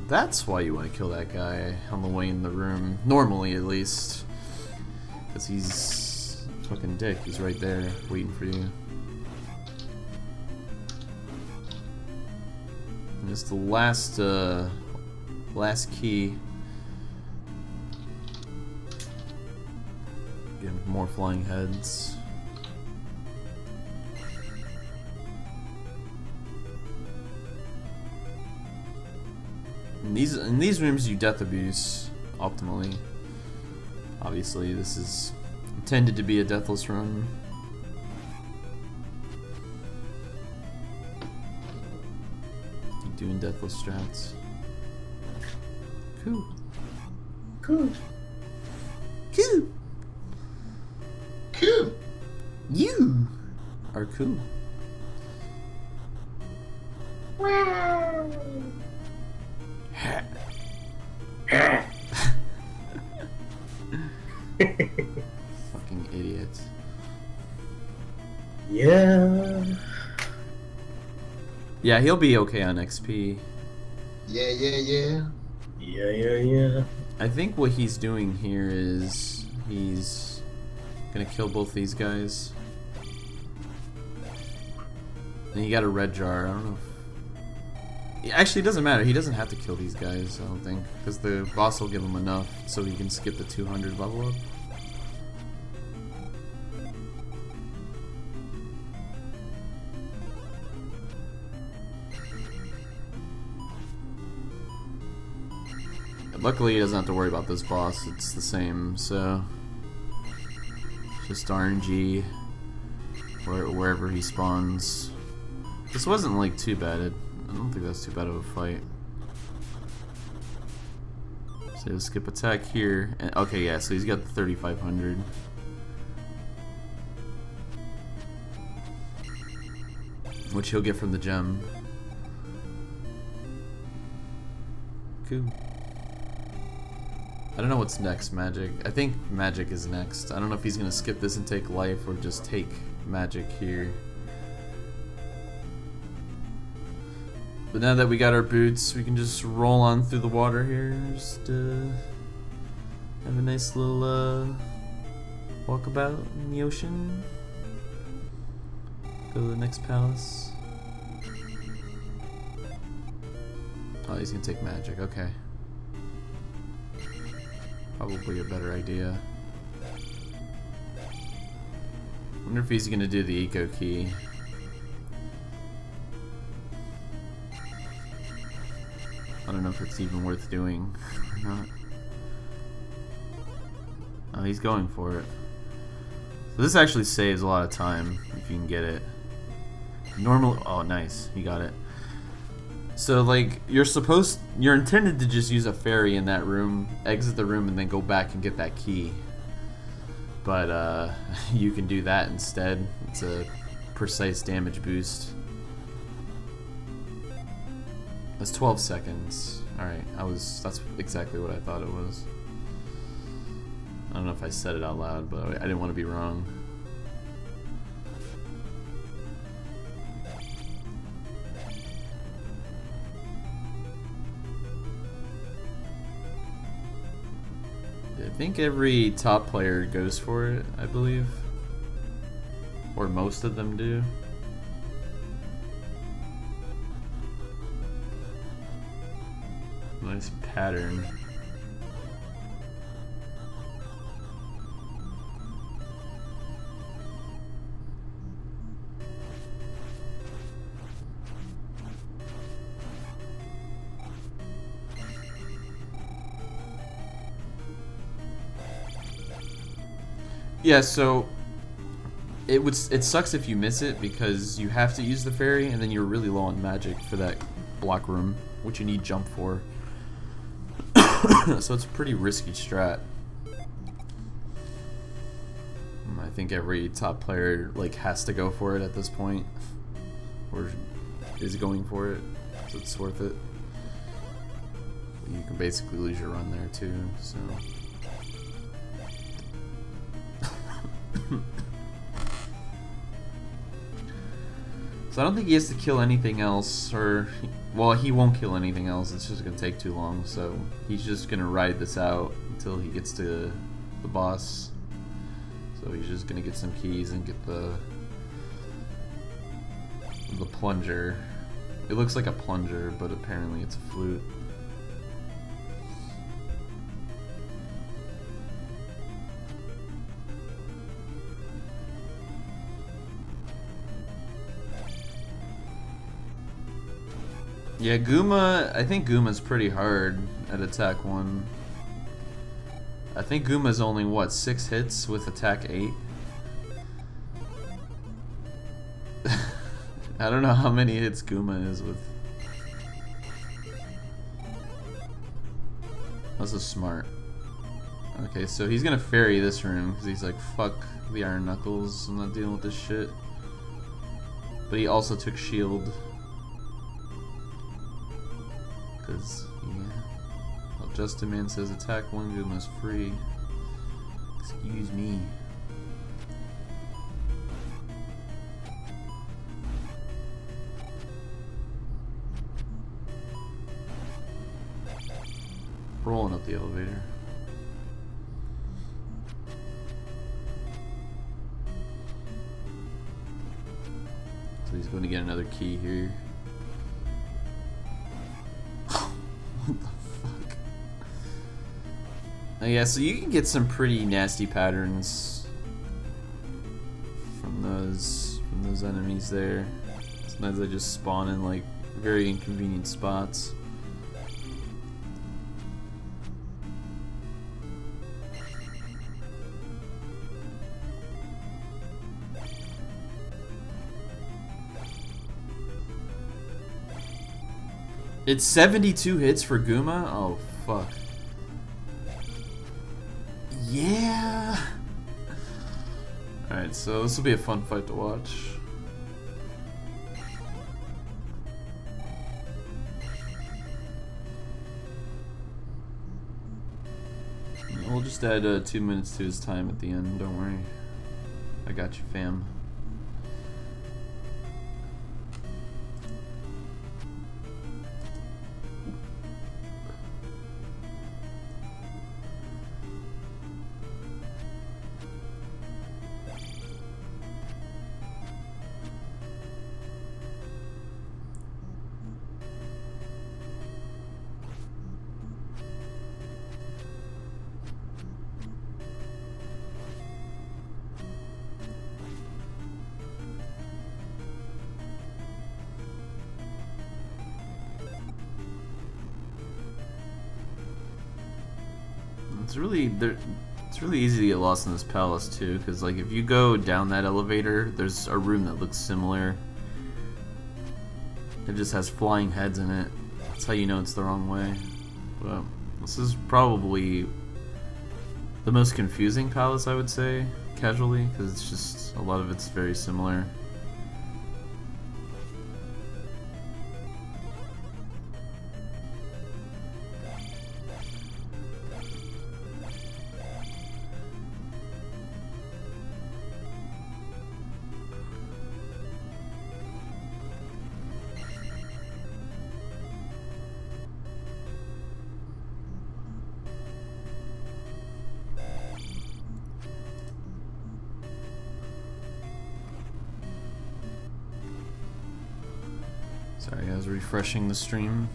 That's why you want to kill that guy on the way in the room. Normally, at least. Because he's a fucking dick. He's right there, waiting for you. And it's the last key. Get more flying heads. In these rooms, you death abuse optimally. Obviously, this is intended to be a deathless run. Keep doing deathless strats. Cool. Cool. Cool. Cool. You are cool. Fucking idiots. Yeah. Yeah, he'll be okay on XP. Yeah, yeah, yeah. Yeah. I think what he's doing here is he's gonna kill both these guys. And he got a red jar. I don't know if... Actually, it doesn't matter. He doesn't have to kill these guys, I don't think. Because the boss will give him enough so he can skip the 200 level up. Luckily, he doesn't have to worry about this boss. It's the same, so... Just RNG wherever he spawns. This wasn't, like, too bad. I don't think that's too bad of a fight. So he'll skip attack here. And, okay, yeah, so he's got the 3,500. Which he'll get from the gem. Cool. I don't know what's next, magic. I think magic is next. I don't know if he's gonna skip this and take life or just take magic here. But now that we got our boots, we can just roll on through the water here. Just have a nice little walkabout in the ocean. Go to the next palace. Oh, he's gonna take magic. Okay. Probably a better idea. Wonder if he's gonna do the eco key. I don't know if it's even worth doing or not. Oh, he's going for it. So this actually saves a lot of time if you can get it. Normally, oh nice, he got it. So like you're intended to just use a fairy in that room, exit the room, and then go back and get that key. But you can do that instead. It's a precise damage boost. That's 12 seconds. Alright, that's exactly what I thought it was. I don't know if I said it out loud, but I didn't want to be wrong. I think every top player goes for it, I believe. Or most of them do. Nice pattern. Yeah, so it sucks if you miss it because you have to use the fairy and then you're really low on magic for that block room, which you need jump for. So it's a pretty risky strat. I think every top player like has to go for it at this point, or is going for it, so it's worth it. you can basically lose your run there too, so. So I don't think he has to kill anything else, or, well, he won't kill anything else, it's just gonna take too long, so he's just gonna ride this out until he gets to the boss. So he's just gonna get some keys and get the plunger. It looks like a plunger, but apparently it's a flute. Yeah, Guma, I think Guma's pretty hard at attack 1. I think Guma's only, what, 6 hits with attack 8? I don't know how many hits Guma is with. This is smart. Okay, so he's gonna fairy this room because he's like, fuck the Iron Knuckles, I'm not dealing with this shit. But he also took shield. Because, yeah. Well, Justin Man says attack 1 Guma's free. Excuse me. Rolling up the elevator. So he's going to get another key here. What the fuck? Oh, yeah, so you can get some pretty nasty patterns from those enemies there. Sometimes they just spawn in like very inconvenient spots. It's 72 hits for Guma? Oh, fuck. Yeah! Alright, so this will be a fun fight to watch. We'll just add 2 minutes to his time at the end, don't worry. I got you, fam. It's really easy to get lost in this palace too, because like if you go down that elevator, there's a room that looks similar. It just has flying heads in it. That's how you know it's the wrong way. But this is probably the most confusing palace, I would say, casually, because it's just a lot of it's very similar. Sorry, I was refreshing the stream.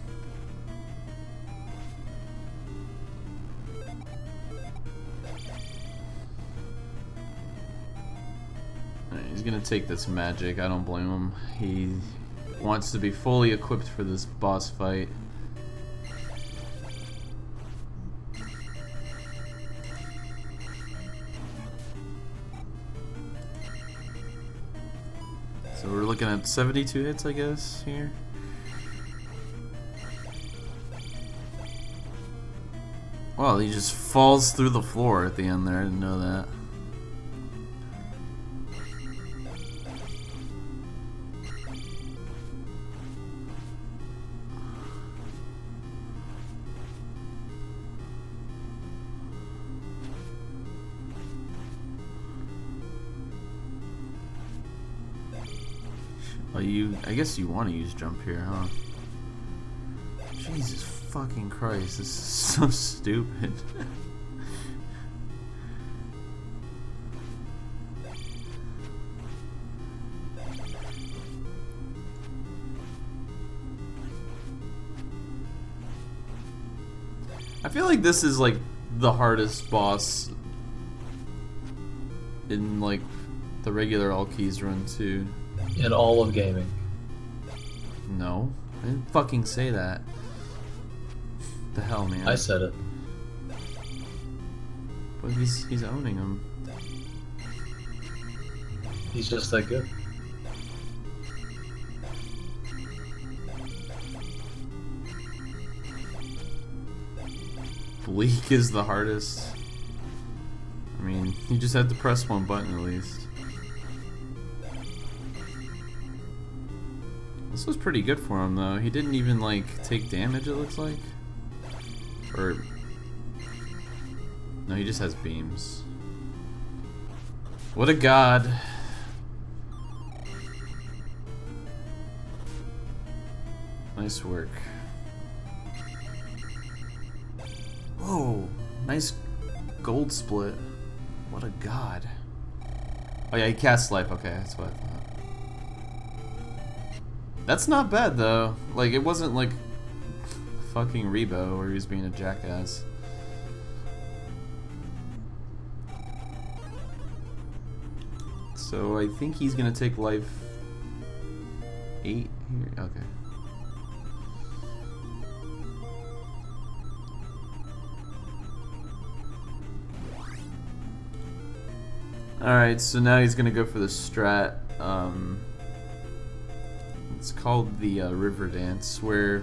Alright, he's gonna take this magic, I don't blame him. He wants to be fully equipped for this boss fight. So we're looking at 72 hits, I guess, here. Wow, he just falls through the floor at the end there, I didn't know that. Oh, I guess you want to use jump here, huh? Jesus fucking Christ, this is so stupid. I feel like this is like the hardest boss in like the regular all keys run too. In all of gaming. No, I didn't fucking say that. The hell, man. I said it. But he's owning him. He's just that good. Bleak is the hardest. I mean, you just had to press one button at least. This was pretty good for him though. He didn't even like take damage, it looks like. Or no, he just has beams. What a god. Nice work. Whoa, nice gold split. What a god. Oh yeah, he casts life. Okay, that's what I thought. That's not bad though. Like, it wasn't like fucking Rebo where he was being a jackass. So I think he's gonna take life 8 here. Okay. Alright, so now he's gonna go for the strat. It's called the River Dance, where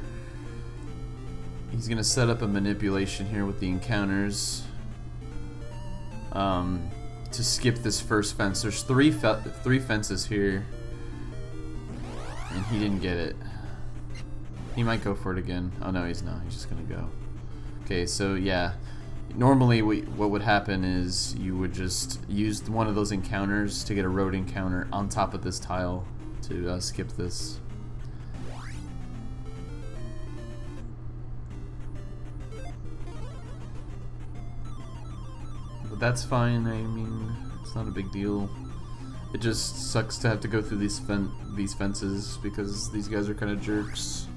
he's gonna set up a manipulation here with the encounters to skip this first fence. There's three fences here, and he didn't get it. He might go for it again. Oh no, he's not. He's just gonna go. Okay, so yeah. Normally, what would happen is you would just use one of those encounters to get a road encounter on top of this tile to skip this. But that's fine. I mean, it's not a big deal. It just sucks to have to go through these fences because these guys are kind of jerks.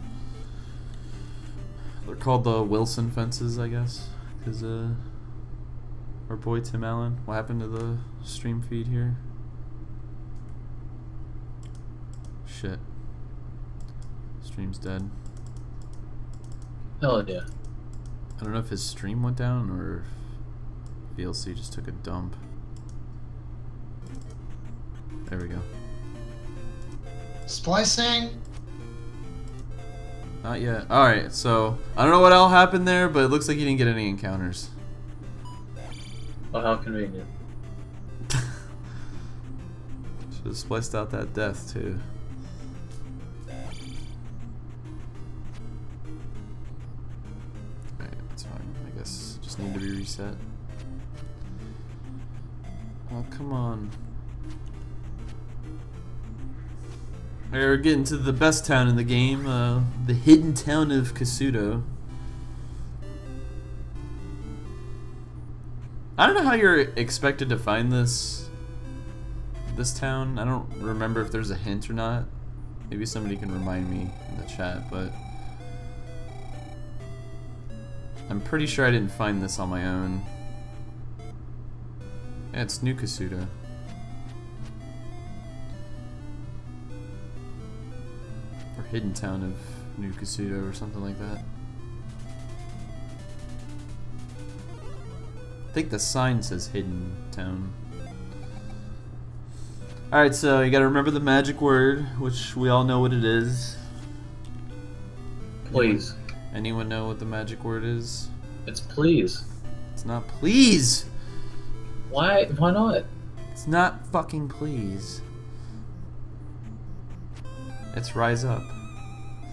They're called the Wilson fences, I guess. Because, our boy Tim Allen, what happened to the stream feed here? Shit. Stream's dead. Hell yeah. I don't know if his stream went down or if VLC just took a dump. There we go. Splicing? Not yet. Alright, so I don't know what all happened there, but it looks like you didn't get any encounters. Oh, how convenient. Should have spliced out that death too. Alright, it's fine. I guess just need to be reset. Oh, come on. Alright, we're getting to the best town in the game, the hidden town of Kasuto. I don't know how you're expected to find this town. I don't remember if there's a hint or not. Maybe somebody can remind me in the chat, but I'm pretty sure I didn't find this on my own. Yeah, it's New Kasuto. Or Hidden Town of New Kasuto or something like that. I think the sign says Hidden Town. Alright, so you gotta remember the magic word, which we all know what it is. Please. Anyone know what the magic word is? It's please. It's not please! Why not? It's not fucking please. It's rise up.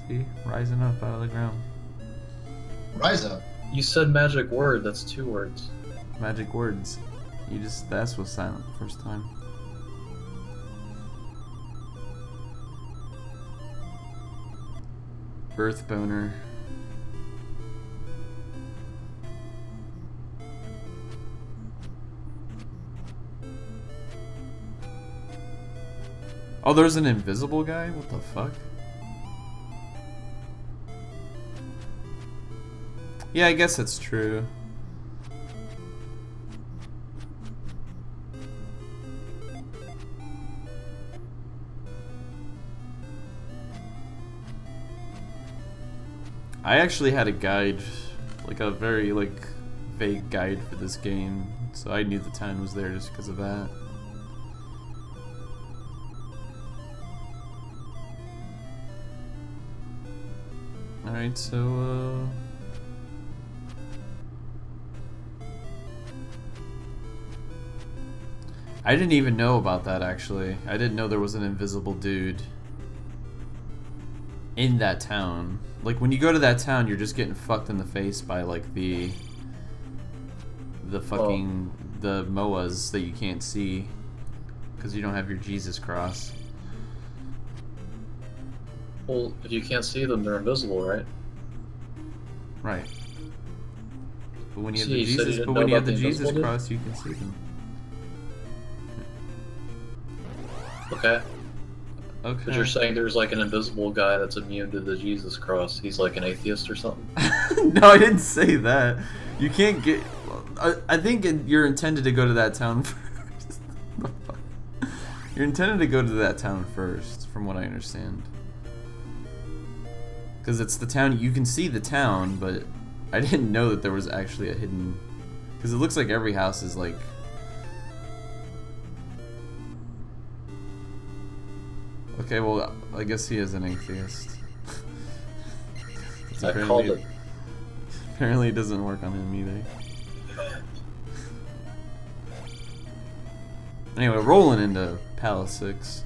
See? Rising up out of the ground. Rise up. You said magic word, that's 2 words. Magic words. The S was silent the first time. Earth boner. Oh, there's an invisible guy? What the fuck? Yeah, I guess it's true. I actually had a guide, like a very vague guide for this game, so I knew the town was there just because of that. Alright, so I didn't even know about that actually. I didn't know there was an invisible dude in that town. Like when you go to that town, you're just getting fucked in the face by like the fucking the MOAs that you can't see because you don't have your Jesus cross. Well, if you can't see them, they're invisible, right? Right. But when you have See, the you said you Jesus, didn't but know when you have about the the Jesus invisible dude? cross, you can see them. Okay. Okay. But you're saying there's like an invisible guy that's immune to the Jesus cross. He's like an atheist or something? No, I didn't say that. You can't get. I think you're intended to go to that town first. You're intended to go to that town first, from what I understand. Because it's the town, you can see the town, but I didn't know that there was actually a hidden. Because it looks like every house is like. Okay, well, I guess he is an atheist. I called it. Apparently it doesn't work on him either. Anyway, rolling into Palace 6.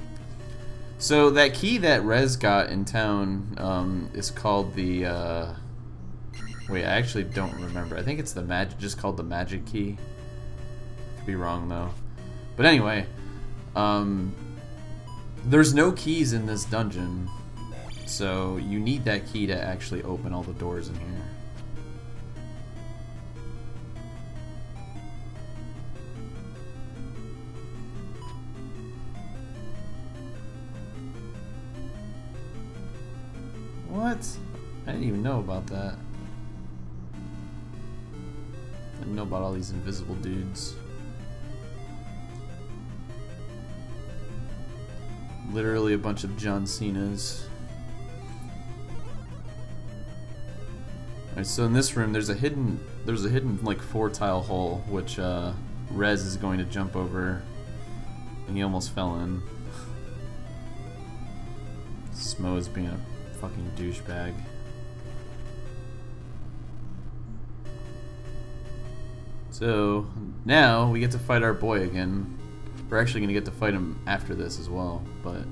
So that key that Rez got in town is called the... Wait, I actually don't remember. I think it's the just called the magic key. Could be wrong though. But anyway, there's no keys in this dungeon, so you need that key to actually open all the doors in here. What? I didn't even know about that. I didn't know about all these invisible dudes. Literally a bunch of John Cena's. Alright, so in this room there's a hidden like 4-tile hole which Rez is going to jump over, and he almost fell in. Smo is being a fucking douchebag. So now we get to fight our boy again. We're actually going to get to fight him after this as well, but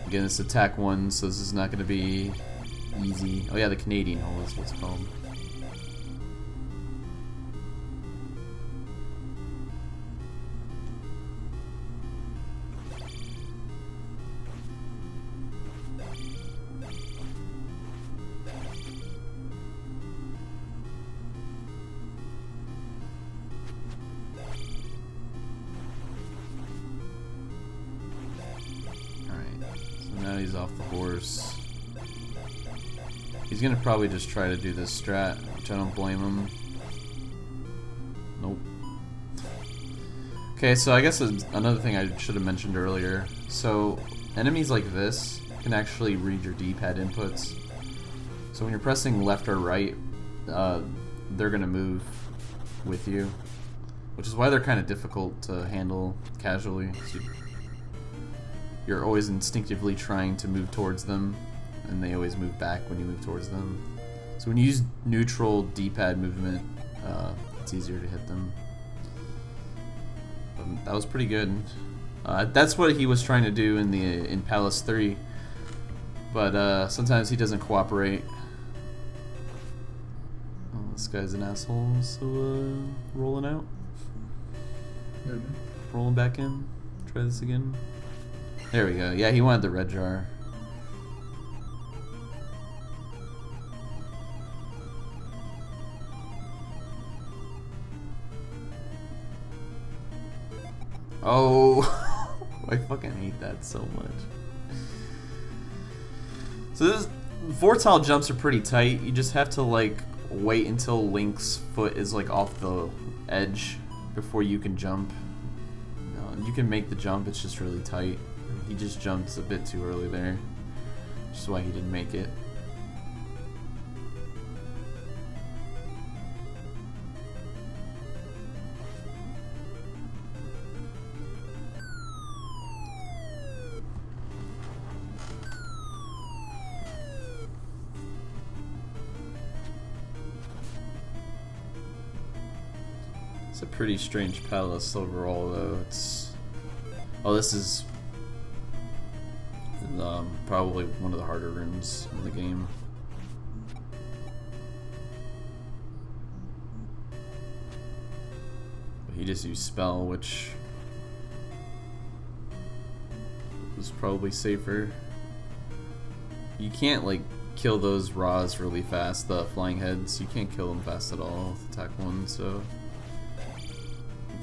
again, it's ATK-1, so this is not going to be easy. Oh yeah, the Canadian hole is what's called. Now he's off the horse. He's gonna probably just try to do this strat, which I don't blame him. Nope. Okay, so I guess another thing I should have mentioned earlier. So enemies like this can actually read your D-pad inputs. So when you're pressing left or right, they're gonna move with you, which is why they're kind of difficult to handle casually. You're always instinctively trying to move towards them, and they always move back when you move towards them. So when you use neutral D-pad movement, it's easier to hit them. That was pretty good. That's what he was trying to do in Palace 3, but sometimes he doesn't cooperate. Oh, this guy's an asshole, so rolling out. Rolling back in. Try this again. There we go. Yeah, he wanted the red jar. Oh, I fucking hate that so much. So this vortile jumps are pretty tight. You just have to like wait until Link's foot is like off the edge before you can jump. You can make the jump, it's just really tight. He just jumped a bit too early there, which is why he didn't make it. It's a pretty strange palace overall, though. It's this is probably one of the harder rooms in the game. But he just used spell, which was probably safer. You can't like kill those Raws really fast, the flying heads. You can't kill them fast at all with attack 1, so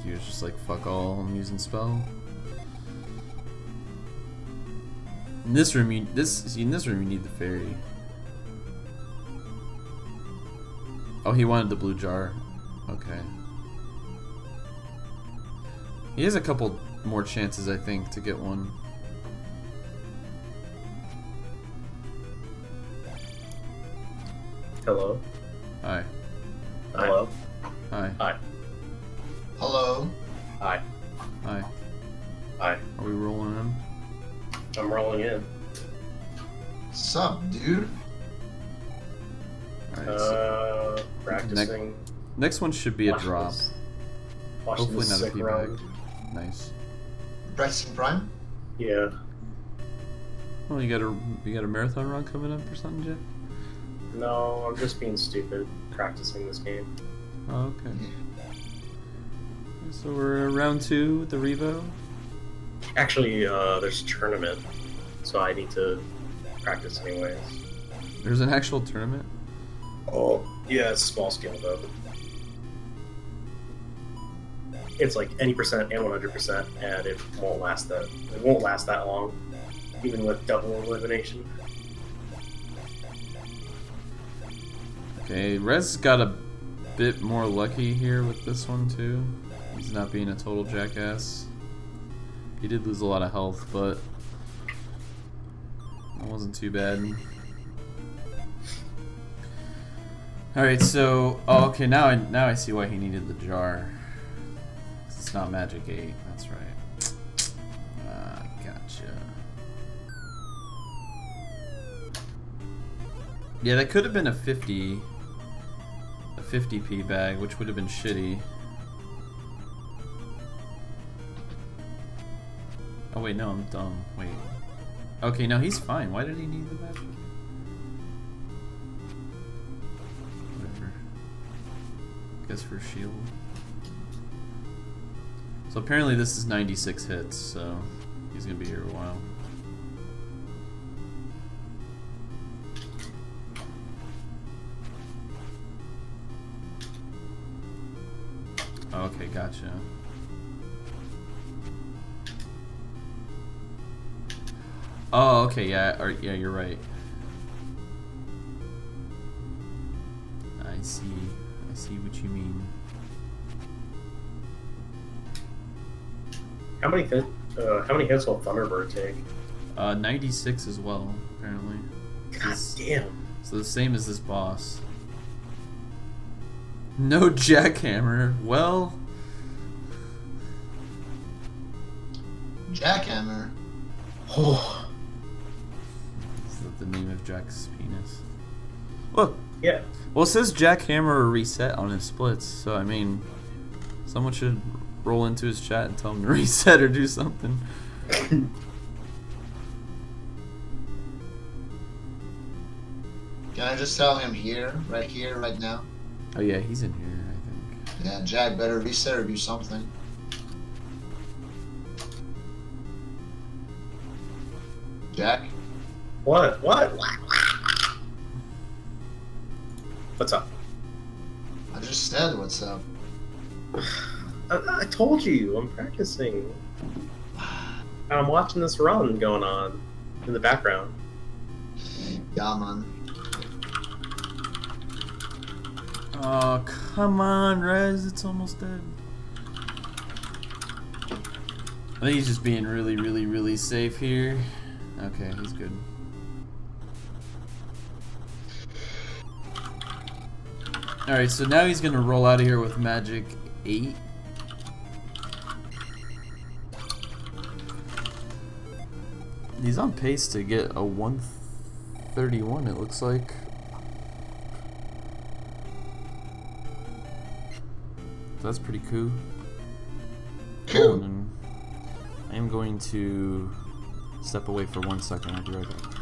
he was just like, fuck all, I'm using spell. In this room, you need the fairy. Oh, he wanted the blue jar. Okay. He has a couple more chances, I think, to get one. Hello. Hi. Hello. Hi. Hi. Hello. Hi. Hi. Hi. Are we rolling in? I'm rolling in. Sup, dude? Alright, so Practicing. next one should be a watching drop. this- Watching Hopefully this not a sick feedback. run. Nice. Practicing Prime? Yeah. Well, you got a marathon run coming up or something, Jeff? No, I'm just being stupid practicing this game. Oh, okay. So we're round 2 with the Revo. Actually, there's a tournament, so I need to practice anyways. There's an actual tournament? Oh, yeah, it's small scale though. It's like any percent and 100%, and it won't last that. It won't last that long, even with double elimination. Okay, Rez got a bit more lucky here with this one too. He's not being a total jackass. He did lose a lot of health, but that wasn't too bad. Alright, so okay, now I see why he needed the jar. It's not Magic 8, that's right. Gotcha. Yeah, that could have been a 50p bag, which would have been shitty. Oh wait, no, I'm dumb. Wait. Okay, no, he's fine. Why did he need the magic? Whatever. Guess for shield. So apparently this is 96 hits, so he's gonna be here a while. Okay, gotcha. Oh, okay, yeah, yeah, you're right. I see what you mean. How many hits will Thunderbird take? 96 as well, apparently. God damn. So the same as this boss. No jackhammer. Well, Jackhammer. Oh. is that the name of Jack's penis? Well, Yeah. well, it says jackhammer or reset on his splits, so I mean, someone should roll into his chat and tell him to reset or do something. Can I just tell him here, right now? Oh yeah, he's in here, I think. Yeah, Jack better reset or do something. Jack? What? What's up? I just said what's up. I told you, I'm practicing. I'm watching this run going on in the background. Yeah, man. Oh, come on, Rez. It's almost dead. I think he's just being really, really, really safe here. Okay, he's good. Alright, so now he's gonna roll out of here with Magic 8. He's on pace to get a 131, it looks like. That's pretty cool. Cool. And I am going to step away for 1 second. I'll be right back.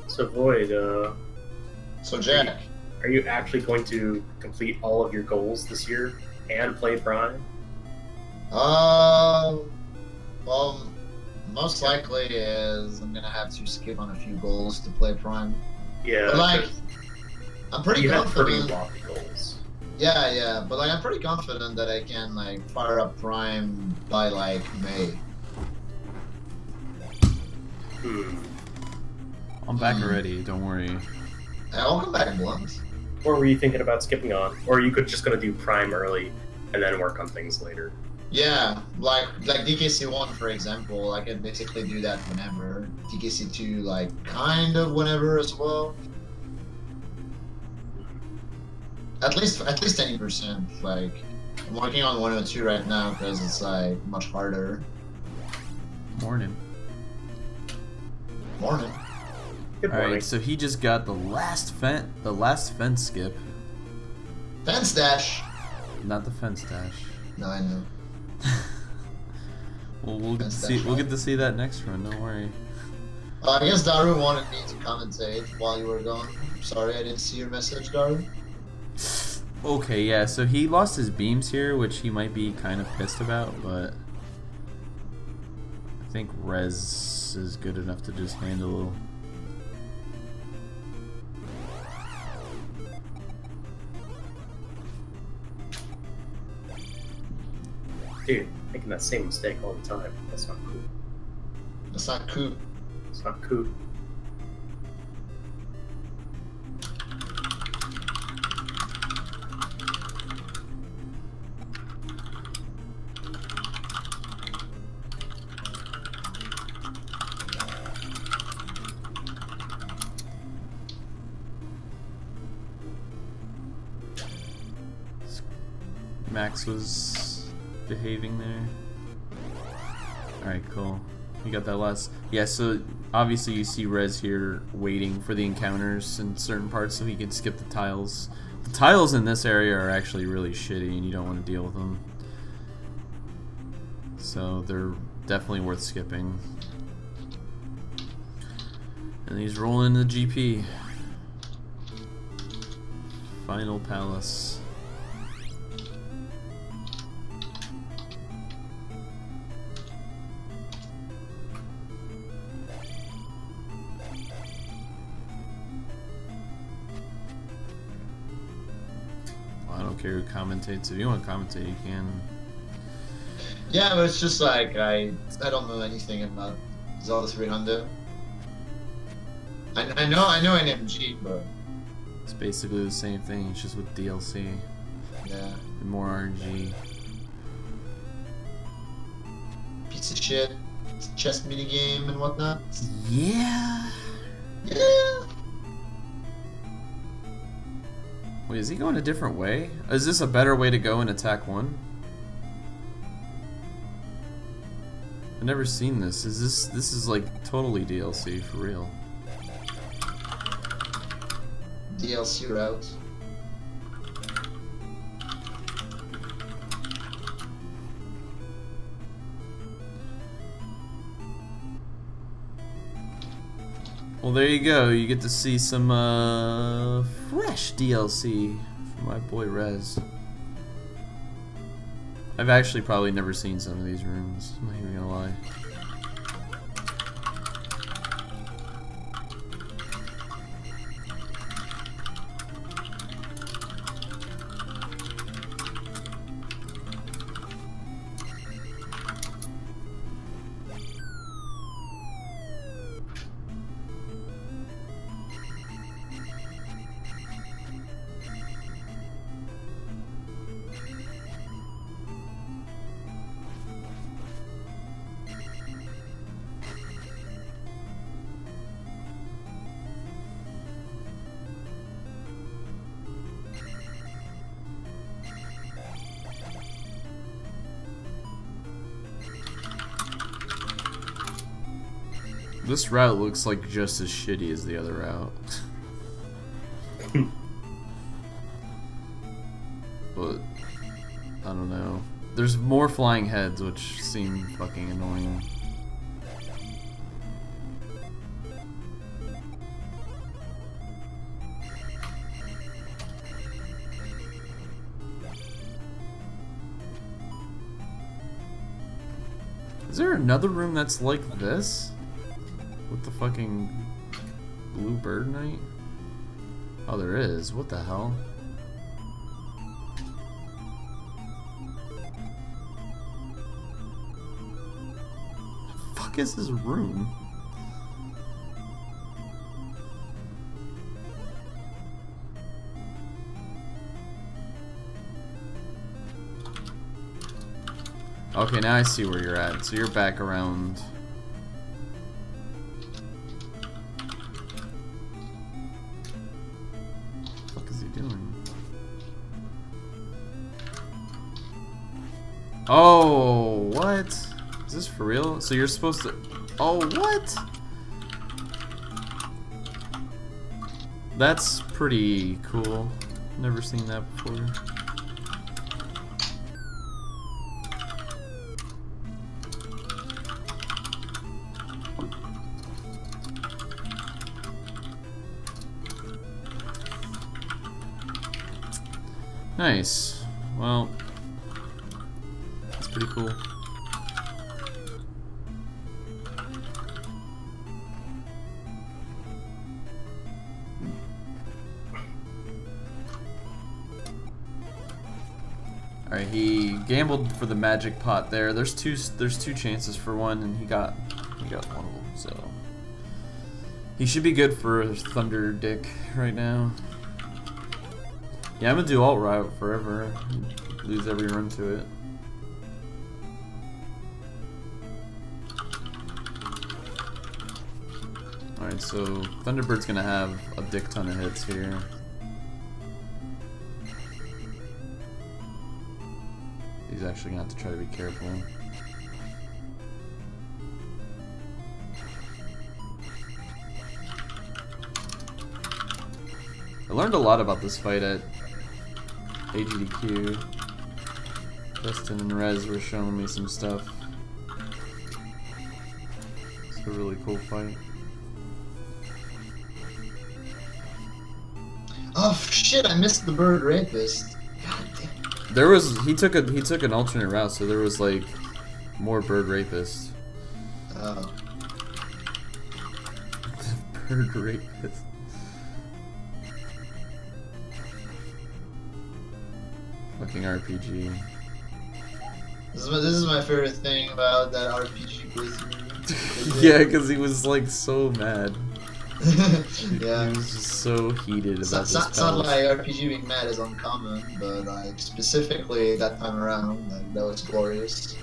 So Void, So Jack, are you actually going to complete all of your goals this year and play Prime? well, most likely is I'm gonna have to skip on a few goals to play Prime. Yeah, But like, 'cause I'm pretty you had pretty confident. lofty goals. Yeah, but like I'm pretty confident that I can like fire up Prime by like May. I'm back already, don't worry. I'll come back blunt. Or were you thinking about skipping on? Or you could just gonna do Prime early and then work on things later? Yeah, like DKC1 for example, I can basically do that whenever. DKC2 like kind of whenever as well. At least 80%. Like I'm working on 102 right now because it's like much harder. Morning. Morning. Good morning. Alright, so he just got the last fence skip. Fence dash. Not the fence dash. No, I know. Well, we'll get to Fence see. dash We'll one. get to see that next run. Don't worry. I guess Daru wanted me to commentate while you were gone. Sorry, I didn't see your message, Daru. Okay, yeah. So he lost his beams here, which he might be kind of pissed about, but I think Rez is good enough to just handle. Dude, making that same mistake all the time. That's not cool. That's not cool. It's not cool. Max was behaving there. Alright, cool. You got that last. Yeah, so obviously you see Rez here waiting for the encounters in certain parts so he can skip the tiles. The tiles in this area are actually really shitty and you don't want to deal with them. So they're definitely worth skipping. And he's rolling the GP. Final Palace. I don't care who commentates. If you want to commentate, you can. Yeah, but it's just like I don't know anything about Zelda 300. I know NMG, but It's basically the same thing. It's just with DLC yeah, and more RNG. piece of shit, chess minigame and whatnot. Yeah. Yeah. Wait, is he going a different way? Is this a better way to go in Attack 1? I've never seen this. This is like totally DLC for real. DLC route. Well, there you go. You get to see some fresh DLC from my boy Rez. I've actually probably never seen some of these rooms. I'm not even gonna lie. This route looks like just as shitty as the other route. But, I don't know. There's more flying heads, which seem fucking annoying. Is there another room that's like this? With the fucking blue bird knight? Oh, there is. What the hell? The fuck is this room? Okay, now I see where you're at. So you're back around. Oh, what? Is this for real? So you're supposed to... Oh, what? That's pretty cool. Never seen that before. Nice. Well... pretty cool. Alright, he gambled for the magic pot there. There's two chances for one, and he got one of them, so he should be good for Thunder Dick right now. Yeah, I'm gonna do alt route forever. Lose every run to it. Alright, so Thunderbird's gonna have a dick ton of hits here. He's actually gonna have to try to be careful. I learned a lot about this fight at AGDQ. Dustin and Rez were showing me some stuff. It's a really cool fight. Oh shit! I missed the bird rapist. God damn. There was he took an alternate route, so there was like more bird rapists. Oh. Bird rapist. Fucking RPG. This is my favorite thing about that RPG playthrough. Yeah, because he was like so mad. Yeah. He was just so heated about this It's not palace. like RPG being mad is uncommon, but like specifically that time around, like that was glorious.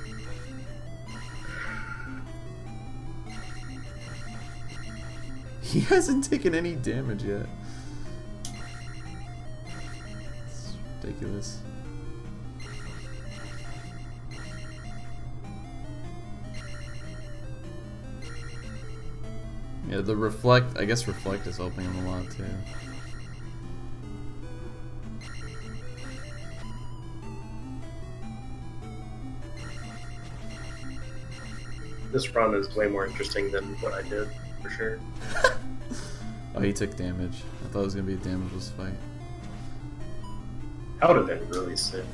He hasn't taken any damage yet. It's ridiculous. Yeah, the reflect, I guess reflect is helping him a lot too. This run is way more interesting than what I did, for sure. Oh, he took damage. I thought it was gonna be a damageless fight. That would have been really sick.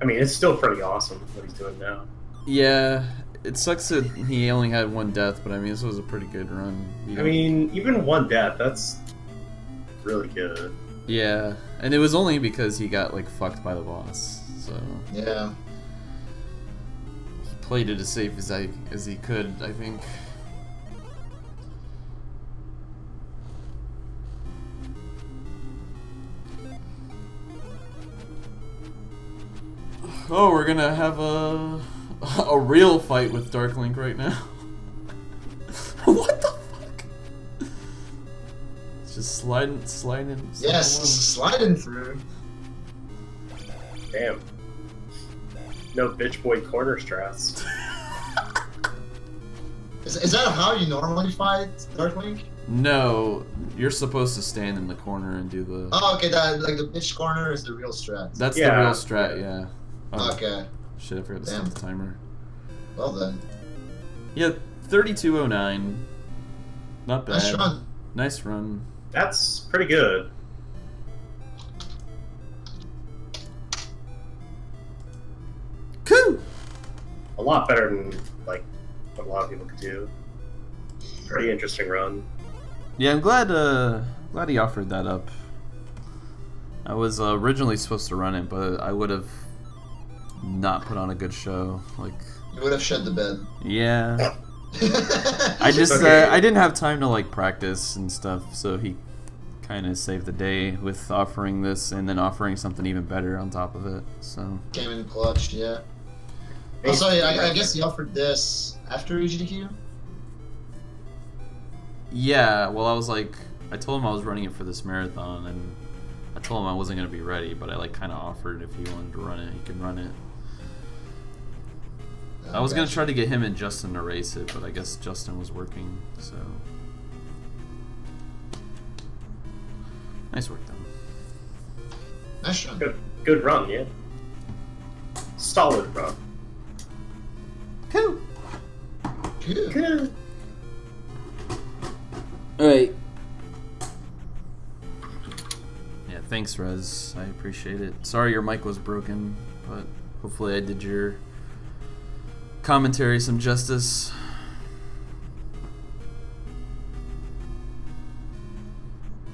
I mean, it's still pretty awesome what he's doing now. Yeah, it sucks that he only had one death, but I mean, this was a pretty good run. I mean, even one death, that's really good. Yeah, and it was only because he got like fucked by the boss. So Yeah. he played it as safe as he could, I think. Oh, we're gonna have a real fight with Dark Link right now. What the fuck? It's just sliding. Yes, sliding through. Damn. No bitch boy corner strats. Is that how you normally fight Dark Link? No, you're supposed to stand in the corner and do the. Oh, okay. That like the bitch corner is the real strat. That's Yeah. the real strat, yeah. Oh, Okay. shit, I forgot to Damn. set the timer. Well then. Yeah, 32:09. Not bad. Nice run. Nice run. That's pretty good. Coo! A lot better than like what a lot of people could do. Pretty interesting run. Yeah, I'm glad he offered that up. I was originally supposed to run it, but I would have not put on a good show. Like, You would have shed the bed. yeah. I just Okay. I didn't have time to like practice and stuff, so he kind of saved the day with offering this and then offering something even better on top of it. So Came in clutch, yeah. Also, I guess he offered this after EGQ? yeah, well, I told him I was running it for this marathon, and I told him I wasn't gonna be ready, but I like kind of offered if he wanted to run it, he could run it. I was gonna try to get him and Justin to race it, but I guess Justin was working, so nice work done. Nice run. Good run, yeah. Solid run. Cool. Good. Good. All right. Yeah, thanks, Rez. I appreciate it. Sorry your mic was broken, but hopefully I did your commentary some justice.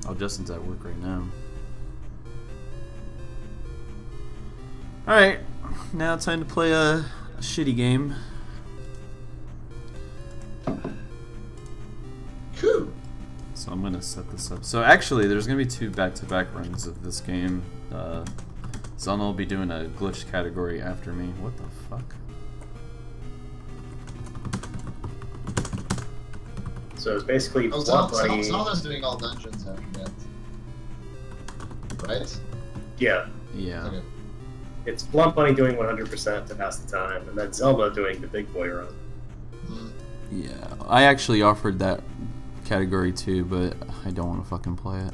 Oh, Justin's at work right now. Alright, now time to play a shitty game. Cool. So I'm gonna set this up. So actually, there's gonna be 2 back-to-back runs of this game. Zelda will be doing a glitch category after me. What the fuck? So it's basically Oh, Blunt Bunny. Zelda's doing all dungeons after that. Right? Yeah, Yeah. Okay. it's Blunt Bunny doing 100% to pass the time, and then Zelda doing the big boy run. Mm. Yeah. I actually offered that category too, but I don't want to fucking play it.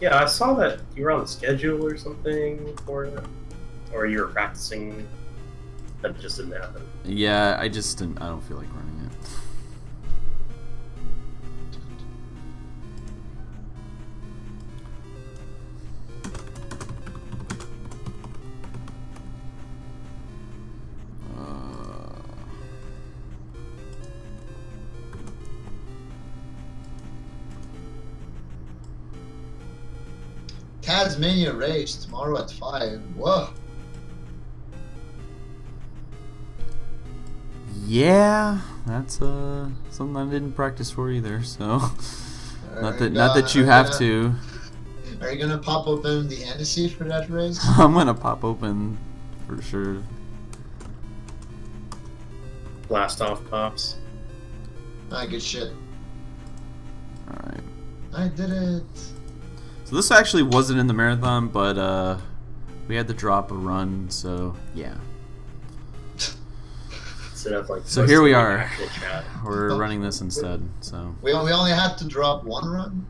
Yeah, I saw that you were on the schedule or something for it, or you were practicing. That just didn't happen. Yeah, I just didn't. I don't feel like running it. Tasmania race tomorrow at 5. Whoa. Yeah, that's something I didn't practice for either. So not that you have to. Are you gonna pop open the Annecy for that race? I'm gonna pop open for sure. Blast off pops. Ah, good shit. All right. I did it. So this actually wasn't in the marathon, but we had to drop a run. So yeah. Instead of like. So here we posting are. actual chat. We're running this instead. So We only had to drop one run?